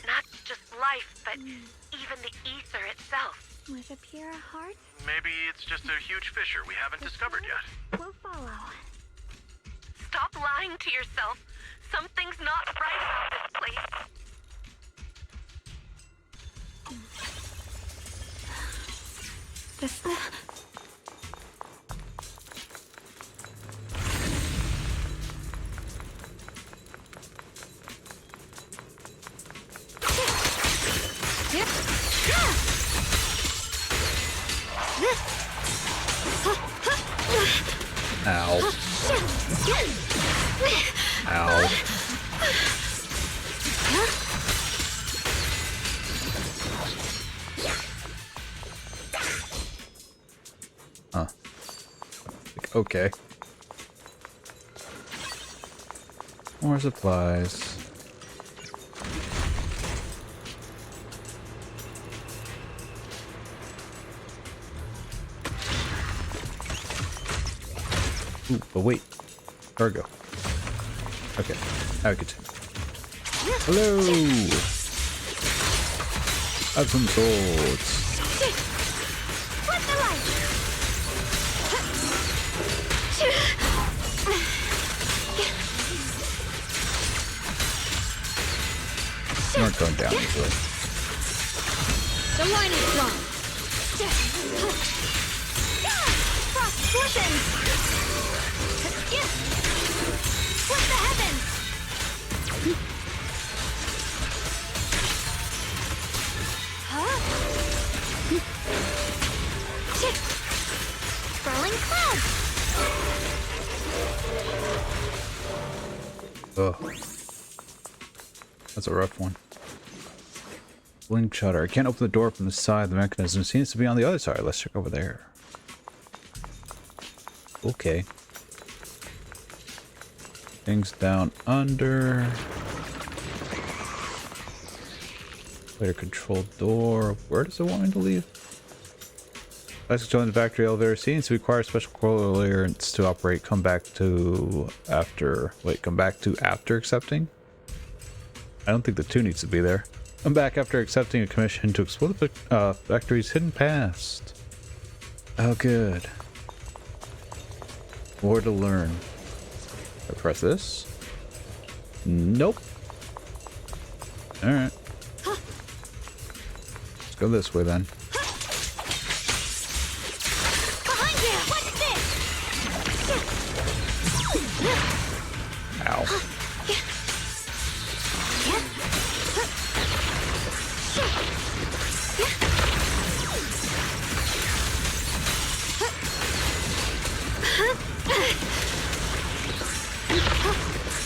Not just life, but even the ether itself. With a pure heart, Maybe it's just a huge fissure we haven't discovered yet. we'll follow. Stop lying to yourself. Something's not right about this place. This. Ow. Ow. Huh. Like, okay. More supplies. Ooh, but wait. Cargo. Okay. Now we continue. Hello! I have some swords. What's the light? We aren't going down easily. The line is strong. Frost glistens. Split the heavens. Huh? Swirling clouds. Ugh. That's a rough one. Blink shutter. I can't open the door from the side. The mechanism seems to be on the other side. Let's check over there. Okay. Things down under. Way to control door. Where does it want me to leave? Let's join the factory elevator. Seems to require special clearance to operate. Come back to after. Wait, come back to after accepting? I don't think the 2 needs to be there. I'm back after accepting a commission to explore the factory's hidden past. Oh, good. More to learn. I press this? Nope. Alright. Let's go this way then. Behind you! What's this? Ow.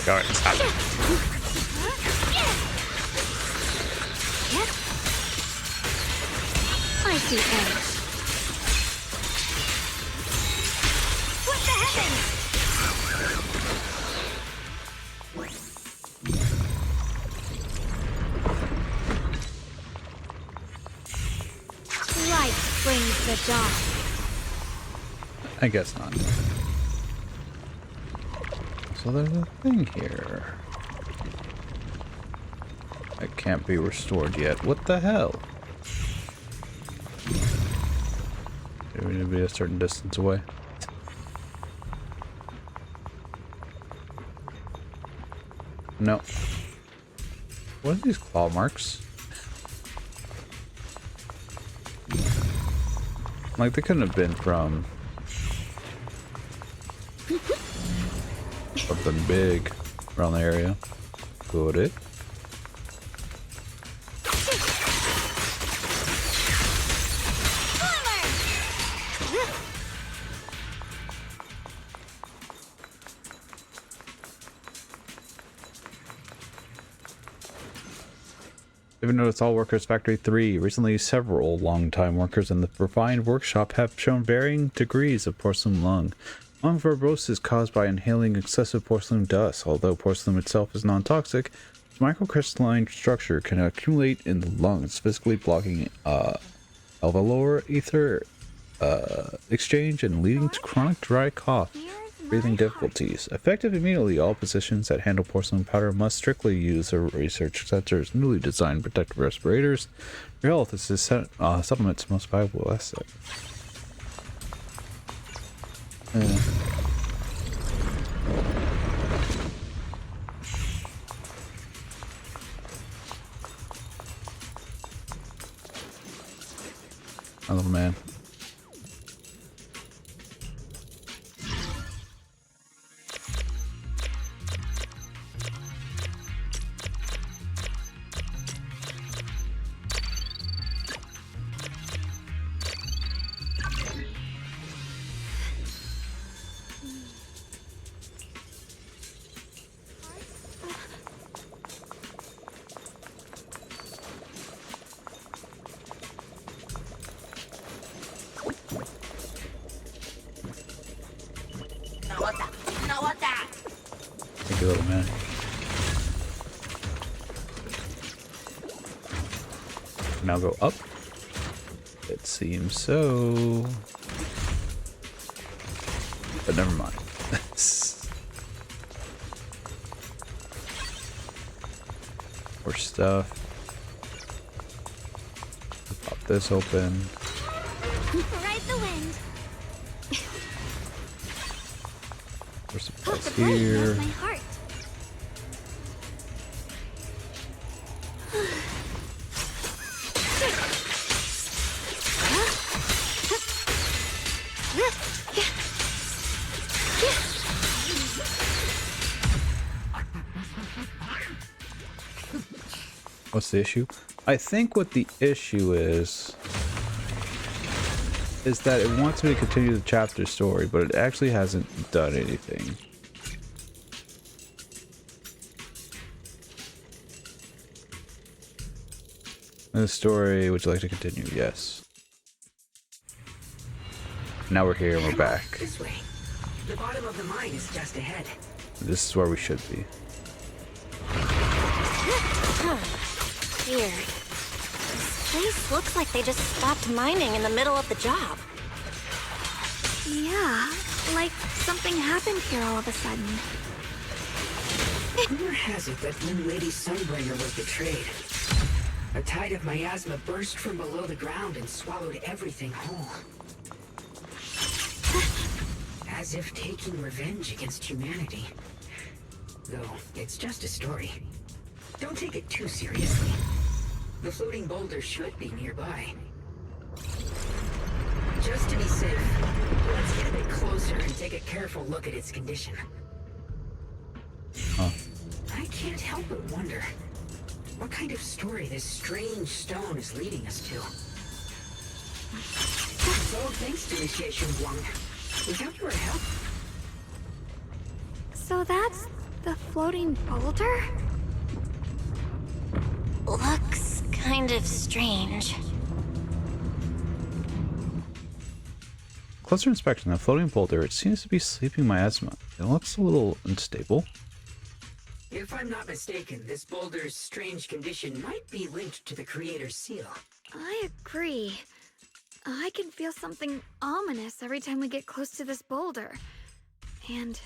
Alright, stop. I see edge. What the heavens? Light brings the dawn. I guess not. So there's a thing here. That can't be restored yet. What the hell? Do we need to be a certain distance away? No. What are these claw marks? Like they couldn't have been from something big around the area. Could it? Even though it's all workers factory 3, recently several long-time workers in the refined workshop have shown varying degrees of porcelain lung. Lung fibrosis caused by inhaling excessive porcelain dust. Although porcelain itself is non-toxic, its microcrystalline structure can accumulate in the lungs, physically blocking alveolar ether exchange and leading to chronic dry cough, breathing difficulties. Effective immediately, all positions that handle porcelain powder must strictly use the research center's newly designed protective respirators. Your health is this supplement's most valuable asset. My little man. Thank you, little man. Now go up. It seems so. But never mind. More stuff. Pop this open. Ride the wind. There's supplies here. My heart. What's the issue? I think what the issue is that it wants me to continue the chapter story, but it actually hasn't done anything. And the story, would you like to continue? Yes. Now we're here and we're back. This way. The bottom of the mine is just ahead. This is where we should be. Weird. This place looks like they just stopped mining in the middle of the job. Yeah, like something happened here all of a sudden. Rumor has it that when Lady Sunbringer was betrayed, a tide of miasma burst from below the ground and swallowed everything whole. As if taking revenge against humanity. Though, it's just a story. Don't take it too seriously. The floating boulder should be nearby. Just to be safe, let's get a bit closer and take a careful look at its condition. Huh. I can't help but wonder what kind of story this strange stone is leading us to. So thanks to Initiation 1. Without your help... So that's the floating boulder? Looks kind of strange. Closer inspection, the floating boulder, it seems to be sleeping miasma. It looks a little unstable. If I'm not mistaken, this boulder's strange condition might be linked to the Creator's seal. I agree. I can feel something ominous every time we get close to this boulder. And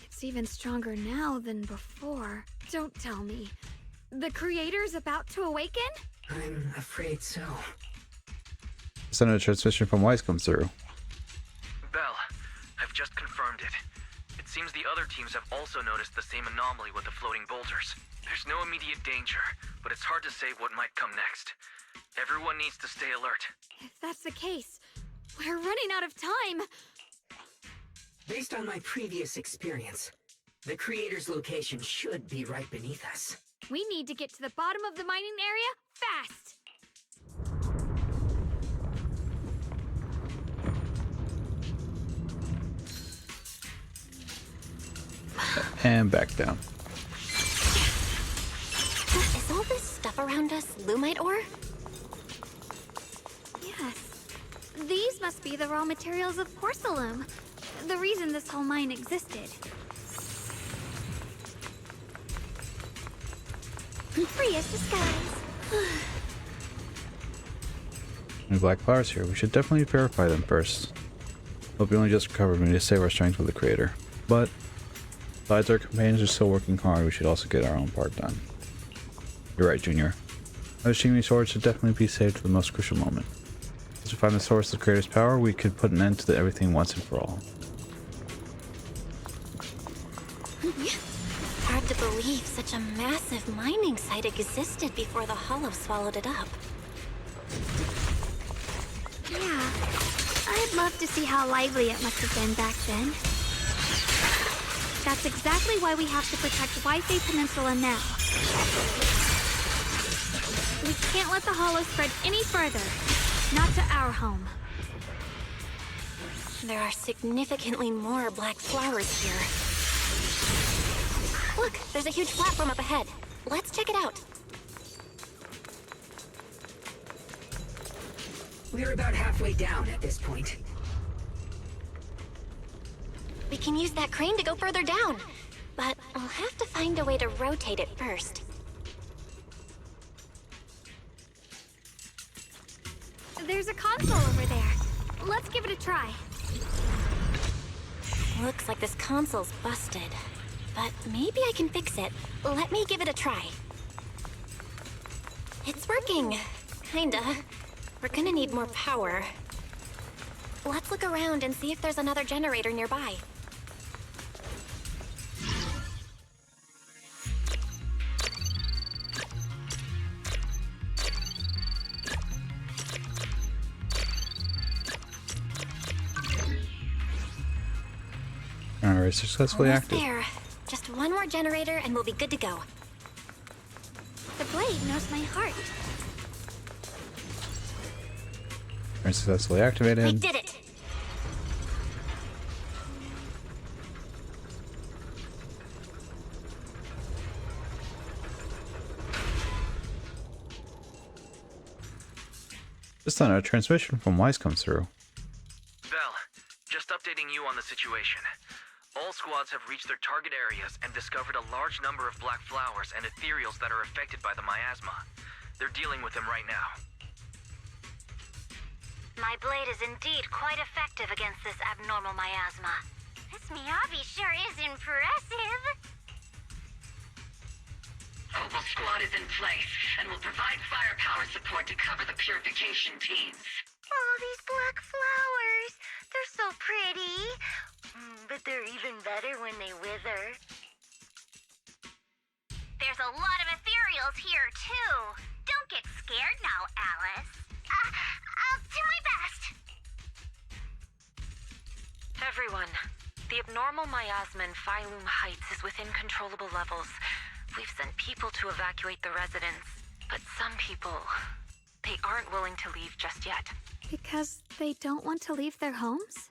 it's even stronger now than before. Don't tell me. The Creator's about to awaken? I'm afraid so. Send a transmission from Weiss comes through. Bell, I've just confirmed it. It seems the other teams have also noticed the same anomaly with the floating boulders. There's no immediate danger, but it's hard to say what might come next. Everyone needs to stay alert. If that's the case, we're running out of time. Based on my previous experience, the Creator's location should be right beneath us. We need to get to the bottom of the mining area fast. And back down. Is all this stuff around us Lumite ore? Yes. These must be the raw materials of porcelain. The reason this whole mine existed. Free as disguise. Any black flowers here. We should definitely purify them first. Hope we only just recovered. We need to save our strength with the Creator. But besides our companions are still working hard, we should also get our own part done. You're right, Junior. Those Qingming swords should definitely be saved for the most crucial moment. Once we find the source of the Creator's power, we could put an end to everything once and for all. Hard to believe such a massive mining site existed before the Hollow swallowed it up. Yeah, I'd love to see how lively it must have been back then. That's exactly why we have to protect Waifei Peninsula now. We can't let the Hollow spread any further. Not to our home. There are significantly more black flowers here. Look, there's a huge platform up ahead. Let's check it out. We're about halfway down at this point. We can use that crane to go further down. but I'll have to find a way to rotate it first. There's a console over there. Let's give it a try. Looks like this console's busted, but maybe I can fix it. Let me give it a try. It's working. Kinda. We're gonna need more power. Let's look around and see if there's another generator nearby. Alright, successfully Almost active. there. Just one more generator and we'll be good to go. The blade knows my heart. Alright, successfully activated. We did it! This time a transmission from Wise comes through. Val, just updating you on the situation. All squads have reached their target areas and discovered a large number of black flowers and ethereals that are affected by the miasma. They're dealing with them right now. My blade is indeed quite effective against this abnormal miasma. This Miyabi sure is impressive. Opal Squad is in place and will provide firepower support to cover the purification teams. Oh, these black flowers. They're so pretty. But they're even better when they wither. There's a lot of ethereals here, too. Don't get scared now, Alice. I'll do my best. Everyone, the abnormal miasma in Phylum Heights is within controllable levels. We've sent people to evacuate the residents, but some people, they aren't willing to leave just yet. Because they don't want to leave their homes?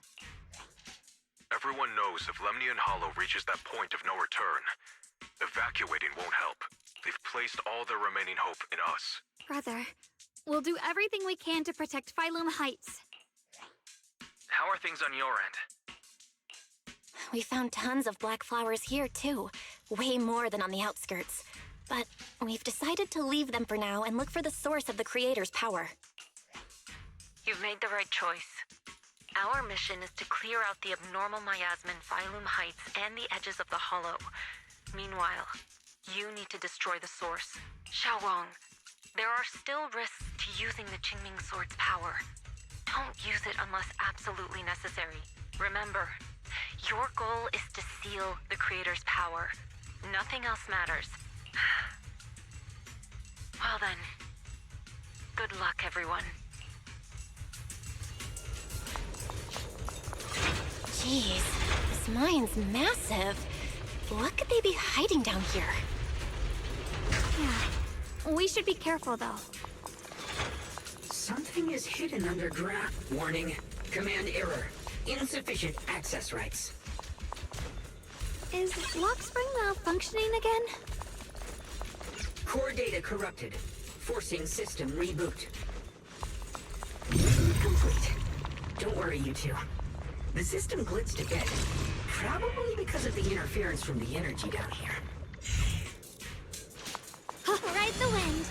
Everyone knows if Lemnian Hollow reaches that point of no return, evacuating won't help. They've placed all their remaining hope in us. Brother, we'll do everything we can to protect Phylum Heights. How are things on your end? We found tons of black flowers here, too. Way more than on the outskirts. But we've decided to leave them for now and look for the source of the Creator's power. You've made the right choice. Our mission is to clear out the abnormal miasma in Phylum Heights and the edges of the Hollow. Meanwhile, you need to destroy the source. Xiaowang, there are still risks to using the Qingming Sword's power. Don't use it unless absolutely necessary. Remember, your goal is to seal the Creator's power. Nothing else matters. Well then, good luck, everyone. Jeez, this mine's massive. What could they be hiding down here? Yeah, we should be careful, though. Something is hidden underground. Warning. Command error. Insufficient access rights. Is Lockspring malfunctioning again? Core data corrupted. Forcing system reboot. Complete. Don't worry, you two. The system blitzed a bit. Probably because of the interference from the energy down here. Ride the wind.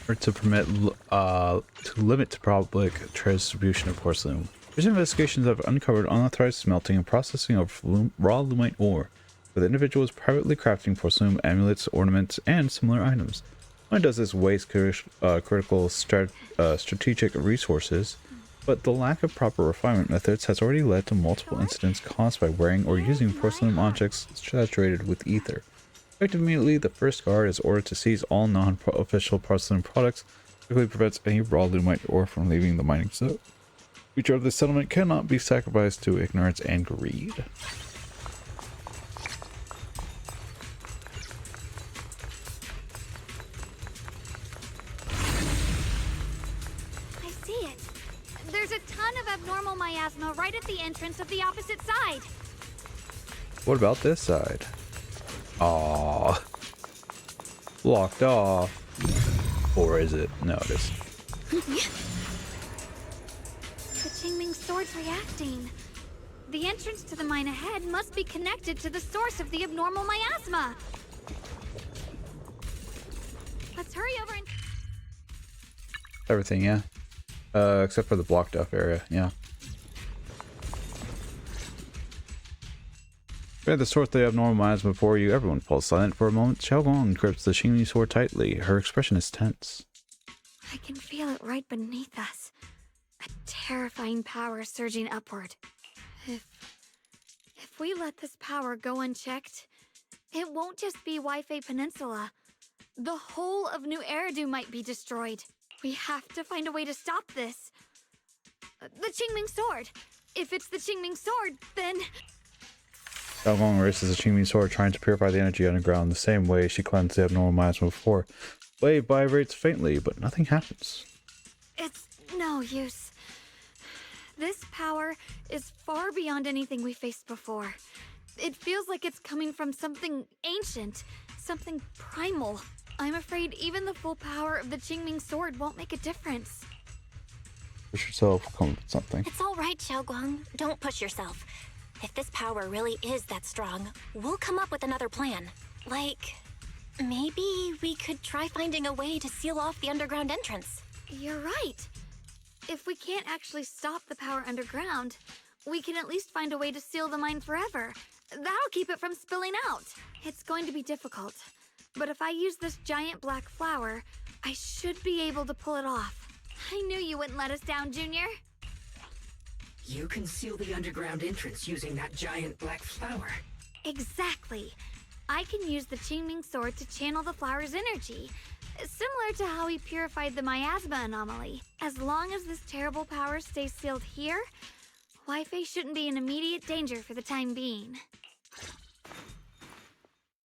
Or to permit, to limit the public distribution of porcelain. Recent investigations have uncovered unauthorized smelting and processing of raw lumite ore, with individuals privately crafting porcelain amulets, ornaments, and similar items. One does this waste critical strategic resources, but the lack of proper refinement methods has already led to multiple incidents caused by wearing or using porcelain objects saturated with ether. Effective immediately, the first guard is ordered to seize all non-official porcelain products, quickly prevents any raw lumite ore from leaving the mining zone. Future of the settlement cannot be sacrificed to ignorance and greed. I see it. There's a ton of abnormal miasma right at the entrance of the opposite side. What about this side? Aww. Blocked off. Or is it? No, it is. The Qingming Sword's reacting. The entrance to the mine ahead must be connected to the source of the abnormal miasma. Let's hurry over and... Everything, yeah. Except for the blocked off area, yeah. At the source of the abnormal miasma before you, everyone falls silent for a moment. Xiaoguang grips the Xingmi sword tightly. Her expression is tense. I can feel it right beneath us. A terrifying power surging upward. If we let this power go unchecked, it won't just be Waifei Peninsula. The whole of New Eridu might be destroyed. We have to find a way to stop this. The Qingming sword. If it's the Qingming sword, then... Xiaoguang races the Qingmi sword, trying to purify the energy underground the same way she cleansed the abnormal miasma before. Wave vibrates faintly, but nothing happens. It's no use. This power is far beyond anything we faced before. It feels like it's coming from something ancient, something primal. I'm afraid even the full power of the Qingming sword won't make a difference. Push yourself, come up with something. It's all right, Xiaoguang. Don't push yourself. If this power really is that strong, we'll come up with another plan. Like, maybe we could try finding a way to seal off the underground entrance. You're right. If we can't actually stop the power underground, we can at least find a way to seal the mine forever. That'll keep it from spilling out. It's going to be difficult, but if I use this giant black flower, I should be able to pull it off. I knew you wouldn't let us down, Junior. You can seal the underground entrance using that giant black flower. Exactly. I can use the Qingming sword to channel the flower's energy, similar to how we purified the miasma anomaly. As long as this terrible power stays sealed here, Waifei shouldn't be in immediate danger for the time being.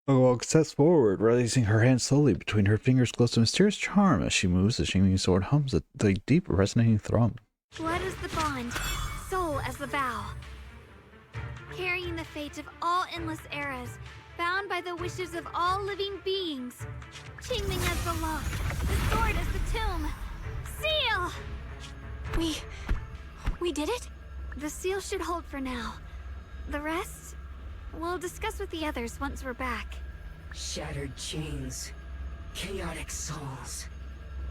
Xiaoguang steps forward, releasing her hand slowly between her fingers glows a mysterious charm. As she moves, the Qingmi sword hums a deep, resonating thrum. Blood is the bond, soul as the vow. Carrying the fate of all endless eras, bound by the wishes of all living beings. Qingming as the lock, the sword as the tomb. Seal! We did it? The seal should hold for now. The rest, we'll discuss with the others once we're back. Shattered chains, chaotic souls.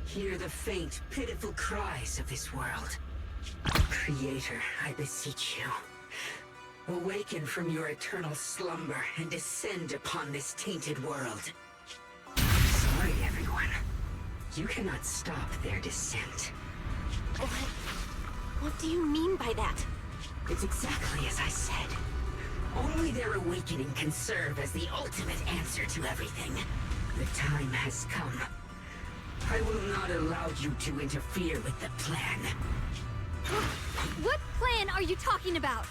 Hear the faint, pitiful cries of this world. Creator, I beseech you. Awaken from your eternal slumber and descend upon this tainted world. Sorry, everyone. You cannot stop their descent. What do you mean by that? It's exactly as I said. Only their awakening can serve as the ultimate answer to everything. The time has come. I will not allow you to interfere with the plan. What plan are you talking about?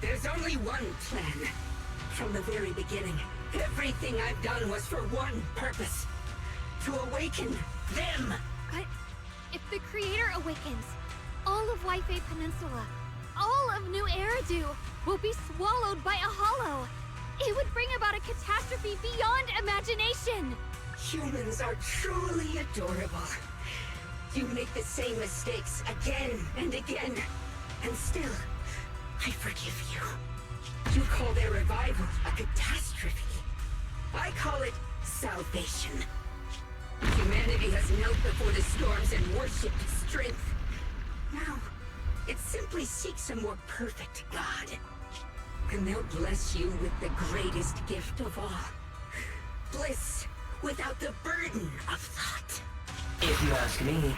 There's only one plan. From the very beginning, everything I've done was for one purpose. To awaken them. But if the Creator awakens, all of Waifei Peninsula, all of New Eridu will be swallowed by a hollow. It would bring about a catastrophe beyond imagination. Humans are truly adorable. You make the same mistakes again and again, and still, I forgive you. You call their revival a catastrophe. I call it salvation. Humanity has knelt before the storms and worshipped strength. Now, it simply seeks a more perfect God. And they'll bless you with the greatest gift of all. Bliss without the burden of thought. If you ask me,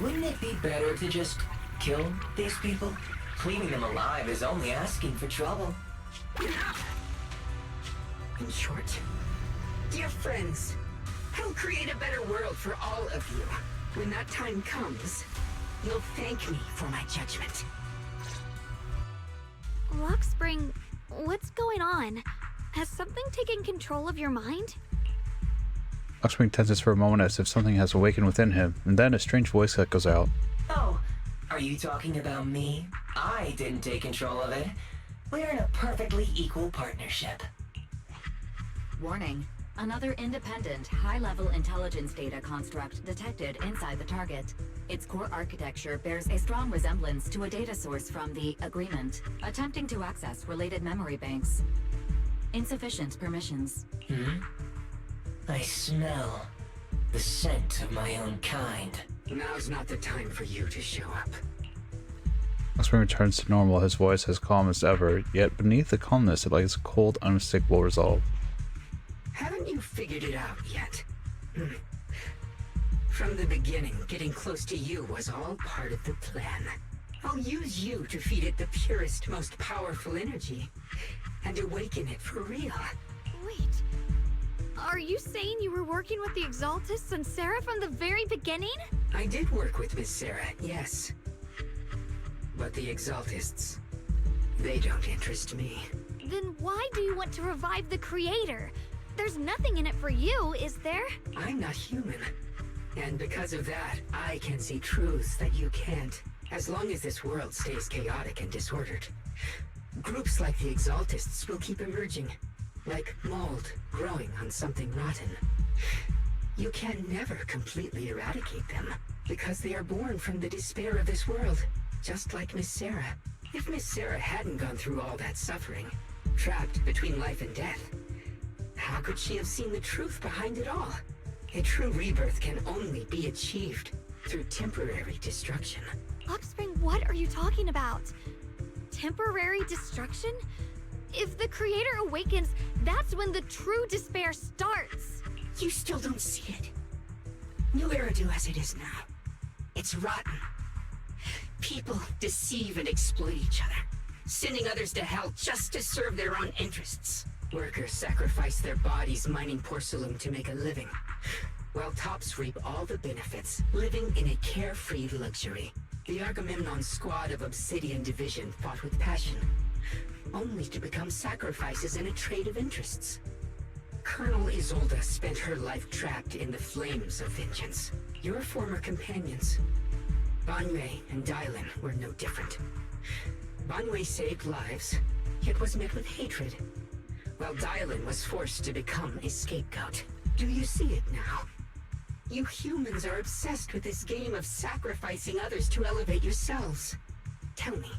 wouldn't it be better to just kill these people? Leaving them alive is only asking for trouble. In short, dear friends, I'll create a better world for all of you. When that time comes, you'll thank me for my judgment. Lockspring, what's going on? Has something taken control of your mind? Lockspring tenses for a moment as if something has awakened within him, and then a strange voice echoes out. Oh, are you talking about me? I didn't take control of it. We're in a perfectly equal partnership. Warning. Another independent, high-level intelligence data construct detected inside the target. Its core architecture bears a strong resemblance to a data source from the Agreement, attempting to access related memory banks. Insufficient permissions. I smell the scent of my own kind. Now's not the time for you to show up. Osprey returns to normal, his voice as calm as ever, yet beneath the calmness it lies cold, unmistakable resolve. Haven't you figured it out yet? From the beginning, getting close to you was all part of the plan. I'll use you to feed it the purest, most powerful energy, and awaken it for real. Wait, are you saying you were working with the Exaltists and Sarah from the very beginning? I did work with Miss Sarah, yes. But the Exaltists, they don't interest me. Then why do you want to revive the Creator? There's nothing in it for you, is there? I'm not human. And because of that, I can see truths that you can't. As long as this world stays chaotic and disordered, groups like the Exaltists will keep emerging, like mold growing on something rotten. You can never completely eradicate them, because they are born from the despair of this world, just like Miss Sarah. If Miss Sarah hadn't gone through all that suffering, trapped between life and death, how could she have seen the truth behind it all? A true rebirth can only be achieved through temporary destruction. Offspring, what are you talking about? Temporary destruction? If the Creator awakens, that's when the true despair starts. You still don't see it. New Eridu as it is now. It's rotten. People deceive and exploit each other, sending others to hell just to serve their own interests. Workers sacrifice their bodies mining porcelain to make a living, while tops reap all the benefits, living in a carefree luxury. The Agamemnon squad of Obsidian Division fought with passion, only to become sacrifices in a trade of interests. Colonel Isolde spent her life trapped in the flames of vengeance. Your former companions, Banwei and Dylan, were no different. Banwei saved lives, yet was met with hatred, while Dylan was forced to become a scapegoat. Do you see it now? You humans are obsessed with this game of sacrificing others to elevate yourselves. Tell me,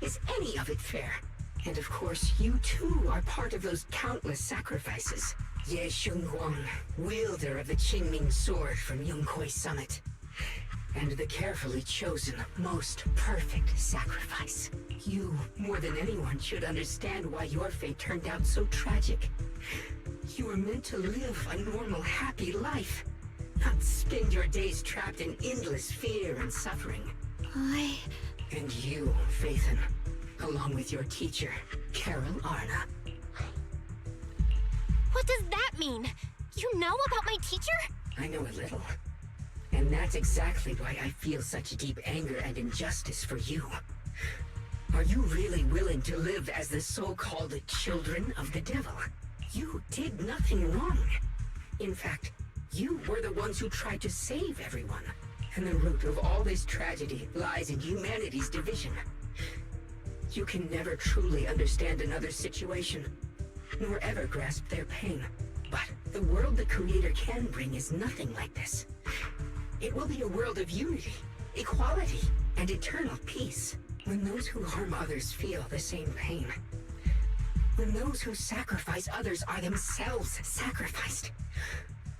is any of it fair? And of course, you too are part of those countless sacrifices. Ye Shunguang, wielder of the Qingming sword from Yongkoi Summit, and the carefully chosen, most perfect sacrifice. You, more than anyone, should understand why your fate turned out so tragic. You were meant to live a normal, happy life, not spend your days trapped in endless fear and suffering. And you, Phaethon, along with your teacher, Carol Arna. What does that mean? You know about my teacher? I know a little. And that's exactly why I feel such deep anger and injustice for you. Are you really willing to live as the so-called children of the devil? You did nothing wrong. In fact, you were the ones who tried to save everyone. And the root of all this tragedy lies in humanity's division. You can never truly understand another's situation, nor ever grasp their pain. But the world the Creator can bring is nothing like this. It will be a world of unity, equality, and eternal peace. When those who harm others feel the same pain. When those who sacrifice others are themselves sacrificed.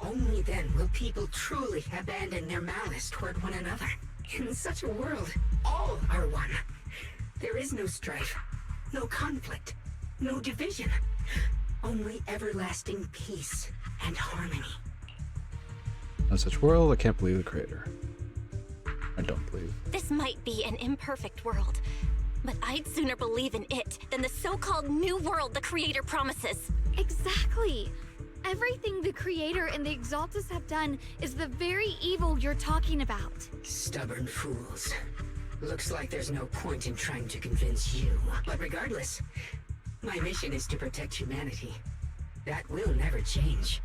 Only then will people truly abandon their malice toward one another. In such a world, all are one. There is no strife, no conflict, no division. Only everlasting peace and harmony. In such world, I can't believe the Creator. I don't believe. This might be an imperfect world, but I'd sooner believe in it than the so-called new world the Creator promises. Exactly. Everything the Creator and the Exaltists have done is the very evil you're talking about. Stubborn fools. Looks like there's no point in trying to convince you. But regardless, my mission is to protect humanity. That will never change.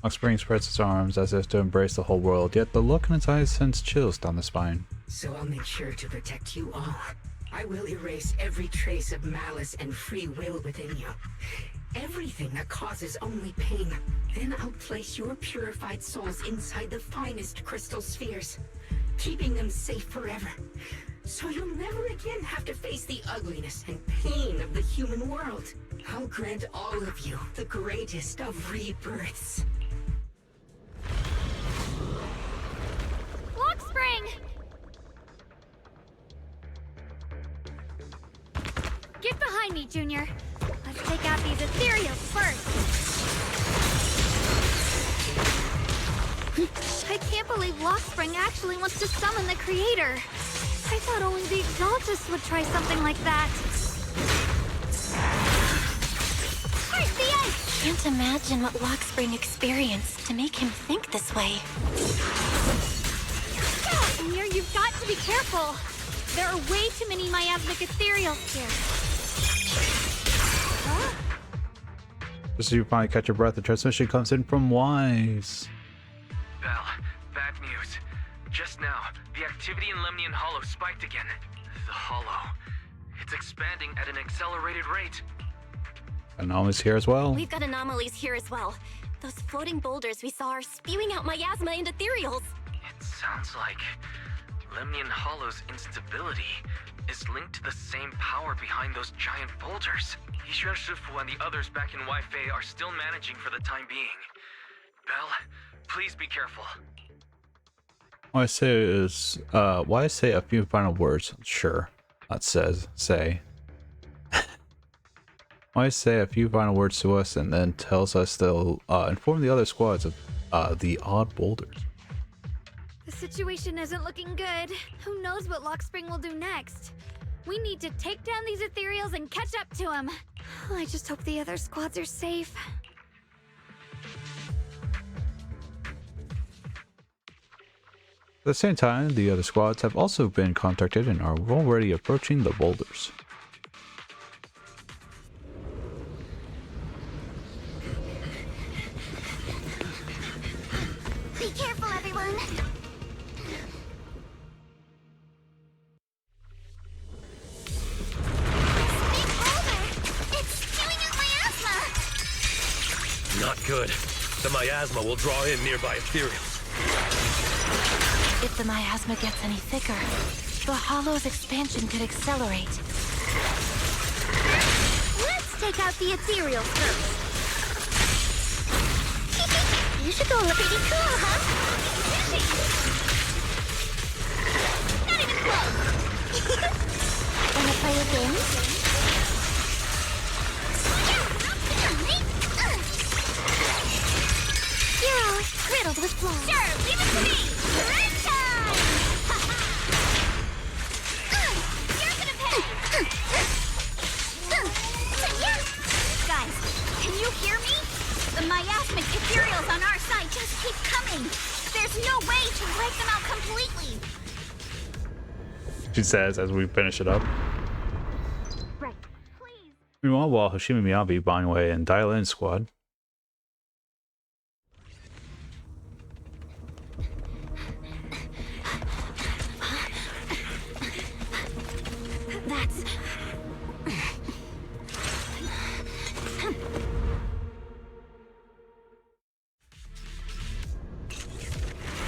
Offspring spreads his arms as if to embrace the whole world, yet the look in his eyes sends chills down the spine. So I'll make sure to protect you all. I will erase every trace of malice and free will within you. everything that causes only pain. Then I'll place your purified souls inside the finest crystal spheres, keeping them safe forever. So you'll never again have to face the ugliness and pain of the human world. I'll grant all of you the greatest of rebirths. Lock spring! Get behind me, Junior. Let's take out these ethereals first. I can't believe Lockspring actually wants to summon the creator. I thought only the Exaltists would try something like that. Where's the ice? Can't imagine what Lockspring experienced to make him think this way. Junior, you've got to be careful. There are way too many miasmic ethereals here. Huh? Just as you finally catch your breath, the transmission comes in from Wise. Belle, bad news. Just now, the activity in Lemnian Hollow spiked again. The Hollow. It's expanding at an accelerated rate. Anomalies here as well. We've got anomalies here as well. Those floating boulders we saw are spewing out miasma and ethereals. It sounds like Lemnian Hollow's instability is linked to the same power behind those giant boulders. Yixuan Shifu and the others back in Weifei are still managing for the time being. Belle, please be careful. What I say is, why say a few final words? Sure. That says, say. Why say a few final words to us and then tells us they'll inform the other squads of the odd boulders. The situation isn't looking good. Who knows what Lockspring will do next? We need to take down these ethereals and catch up to him. I just hope the other squads are safe. At the same time, the other squads have also been contacted and are already approaching the boulders. Be careful, everyone. Big boulder! It's spewing out miasma! Not good. The miasma will draw in nearby ethereals. If the miasma gets any thicker, the Hollow's expansion could accelerate. Let's take out the ethereals first. You should go look pretty cool, huh? Not even close. Wanna play a game? You're all riddled with flaws. Sure, leave it to me. Run time! You're gonna pay. Guys, can you hear me? The miasmic ethereals on our side just keep coming. There's no way to wipe them out completely. She says as we finish it up. Right. Meanwhile, while Hoshimi Miyabi, Banwei, and Dial-In squad That's...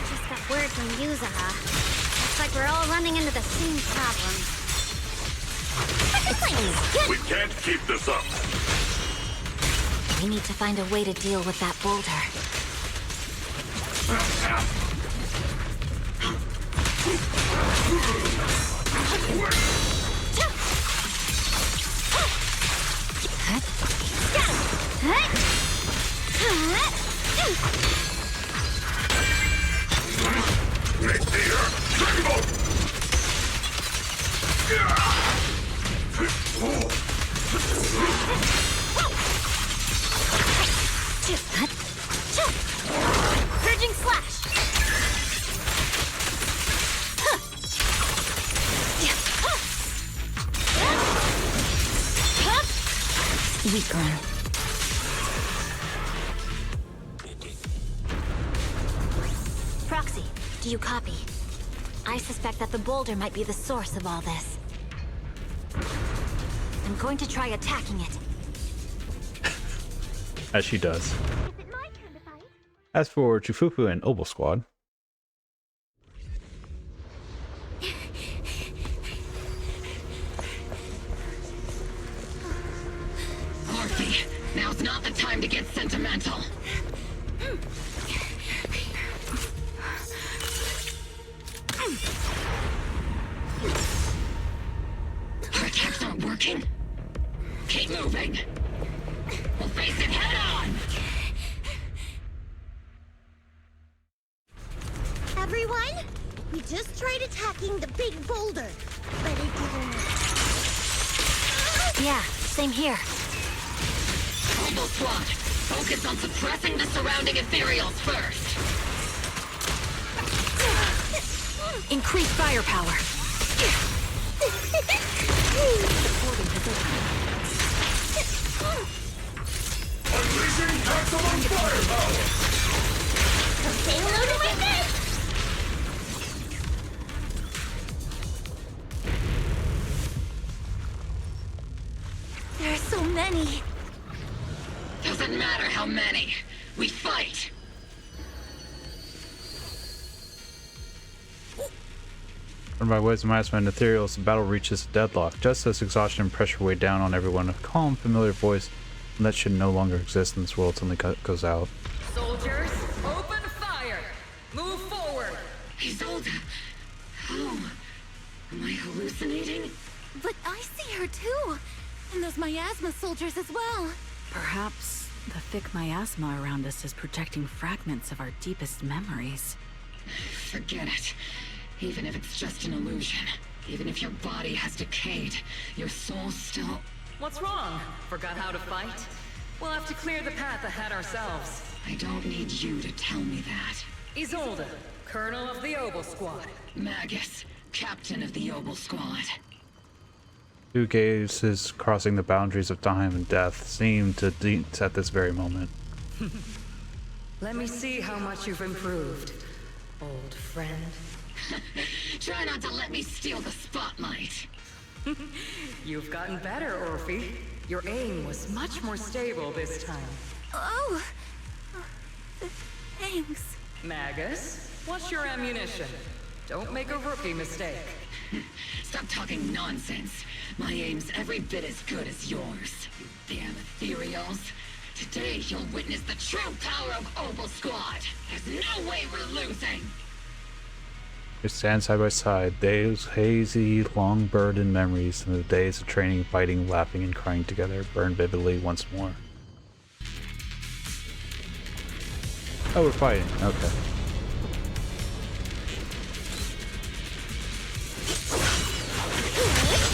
Just got word from Yuzaha. Looks like we're all running into the same problem. We can't keep this up. We need to find a way to deal with that boulder. Purging slash. Weak one. Proxy, do you copy? I suspect that the boulder might be the source of all this. I'm going to try attacking it. As she does. As for Chufufu and Obel Squad, Morphe, now's not the time to get sentimental. Our attacks aren't working. Keep moving. We'll face it head on. Everyone, we just tried attacking the big boulder, but it didn't. Yeah, same here. Obel Squad, focus on suppressing the surrounding ethereals first. Increase firepower. Unleashing maximum firepower! Say hello to my face! There are so many. Doesn't matter how many. We fight. run by waves of miasma and ethereals, the battle reaches a deadlock. Just as exhaustion and pressure weigh down on everyone, a calm, familiar voice that should no longer exist in this world suddenly goes out. Soldiers, open fire! Move forward! Isolde, how? Am I hallucinating? But I see her too! And those miasma soldiers as well! Perhaps the thick miasma around us is projecting fragments of our deepest memories. Forget it. Even if it's just an illusion, even if your body has decayed, your soul still... What's wrong? Forgot how to fight? We'll have to clear the path ahead ourselves. I don't need you to tell me that. Isolde, Colonel of the Obel Squad. Magus, Captain of the Obel Squad. Two gazes crossing the boundaries of time and death seem to meet at this very moment. Let me see how much you've improved, old friend. Try not to let me steal the spotlight. You've gotten better, Orphe. Your aim was much more stable this time. Oh! Thanks. Magus, what's your ammunition? Don't make a rookie mistake. Stop talking nonsense. My aim's every bit as good as yours. Damn ethereals. Today you'll witness the true power of Obel Squad. There's no way we're losing. We stand side by side, those hazy, long burdened memories and the days of training, fighting, laughing, and crying together burn vividly once more. Oh, we're fighting. Okay.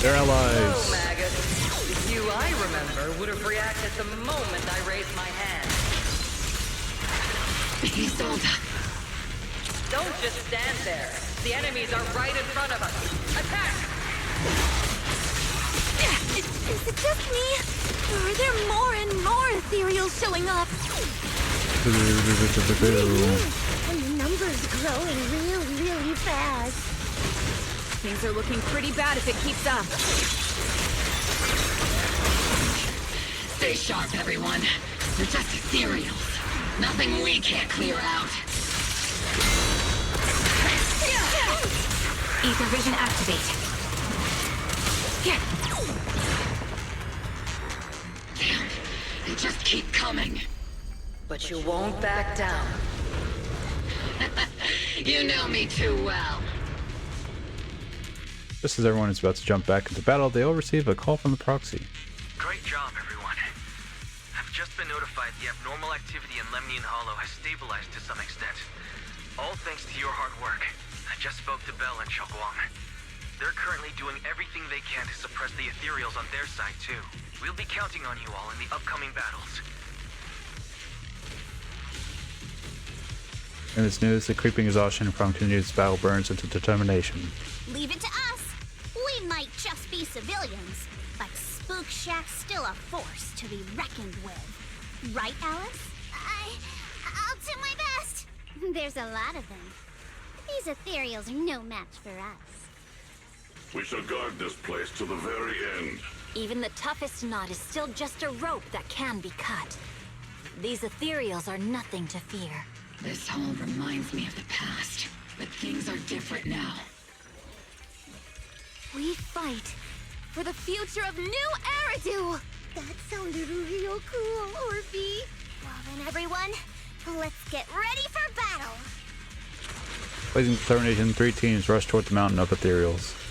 They're allies. Oh, Magus. You, I remember, would have reacted the moment I raised my hand. Isolde. Don't just stand there. The enemies are right in front of us. Attack! Is it just me? Or are there more and more ethereals showing up? And the number's growing really fast. Things are looking pretty bad if it keeps up. Stay sharp, everyone. They're just ethereals. Nothing we can't clear out. Ether vision activate. Here. Damn, they just keep coming. But you won't back down. You know me too well. Just as everyone is about to jump back into battle, they all receive a call from the proxy. Great job, everyone. I've just been notified the abnormal activity in Lemnian Hollow has stabilized to some extent. All thanks to your hard work. I just spoke to Bell and Shaoguang. They're currently doing everything they can to suppress the ethereals on their side, too. We'll be counting on you all in the upcoming battles. In this news, the creeping exhaustion from continuous battle burns into determination. Leave it to us. We might just be civilians, but Spook Shack's still a force to be reckoned with. Right, Alice? I'll do my best. There's a lot of them. These ethereals are no match for us. We shall guard this place to the very end. Even the toughest knot is still just a rope that can be cut. These ethereals are nothing to fear. This hall reminds me of the past, but things are different now. We fight for the future of New Eridu! That sounded real cool, Orphe. Well then, everyone, let's get ready for battle. Blazing determination, 3 teams rush toward the mountain of ethereals.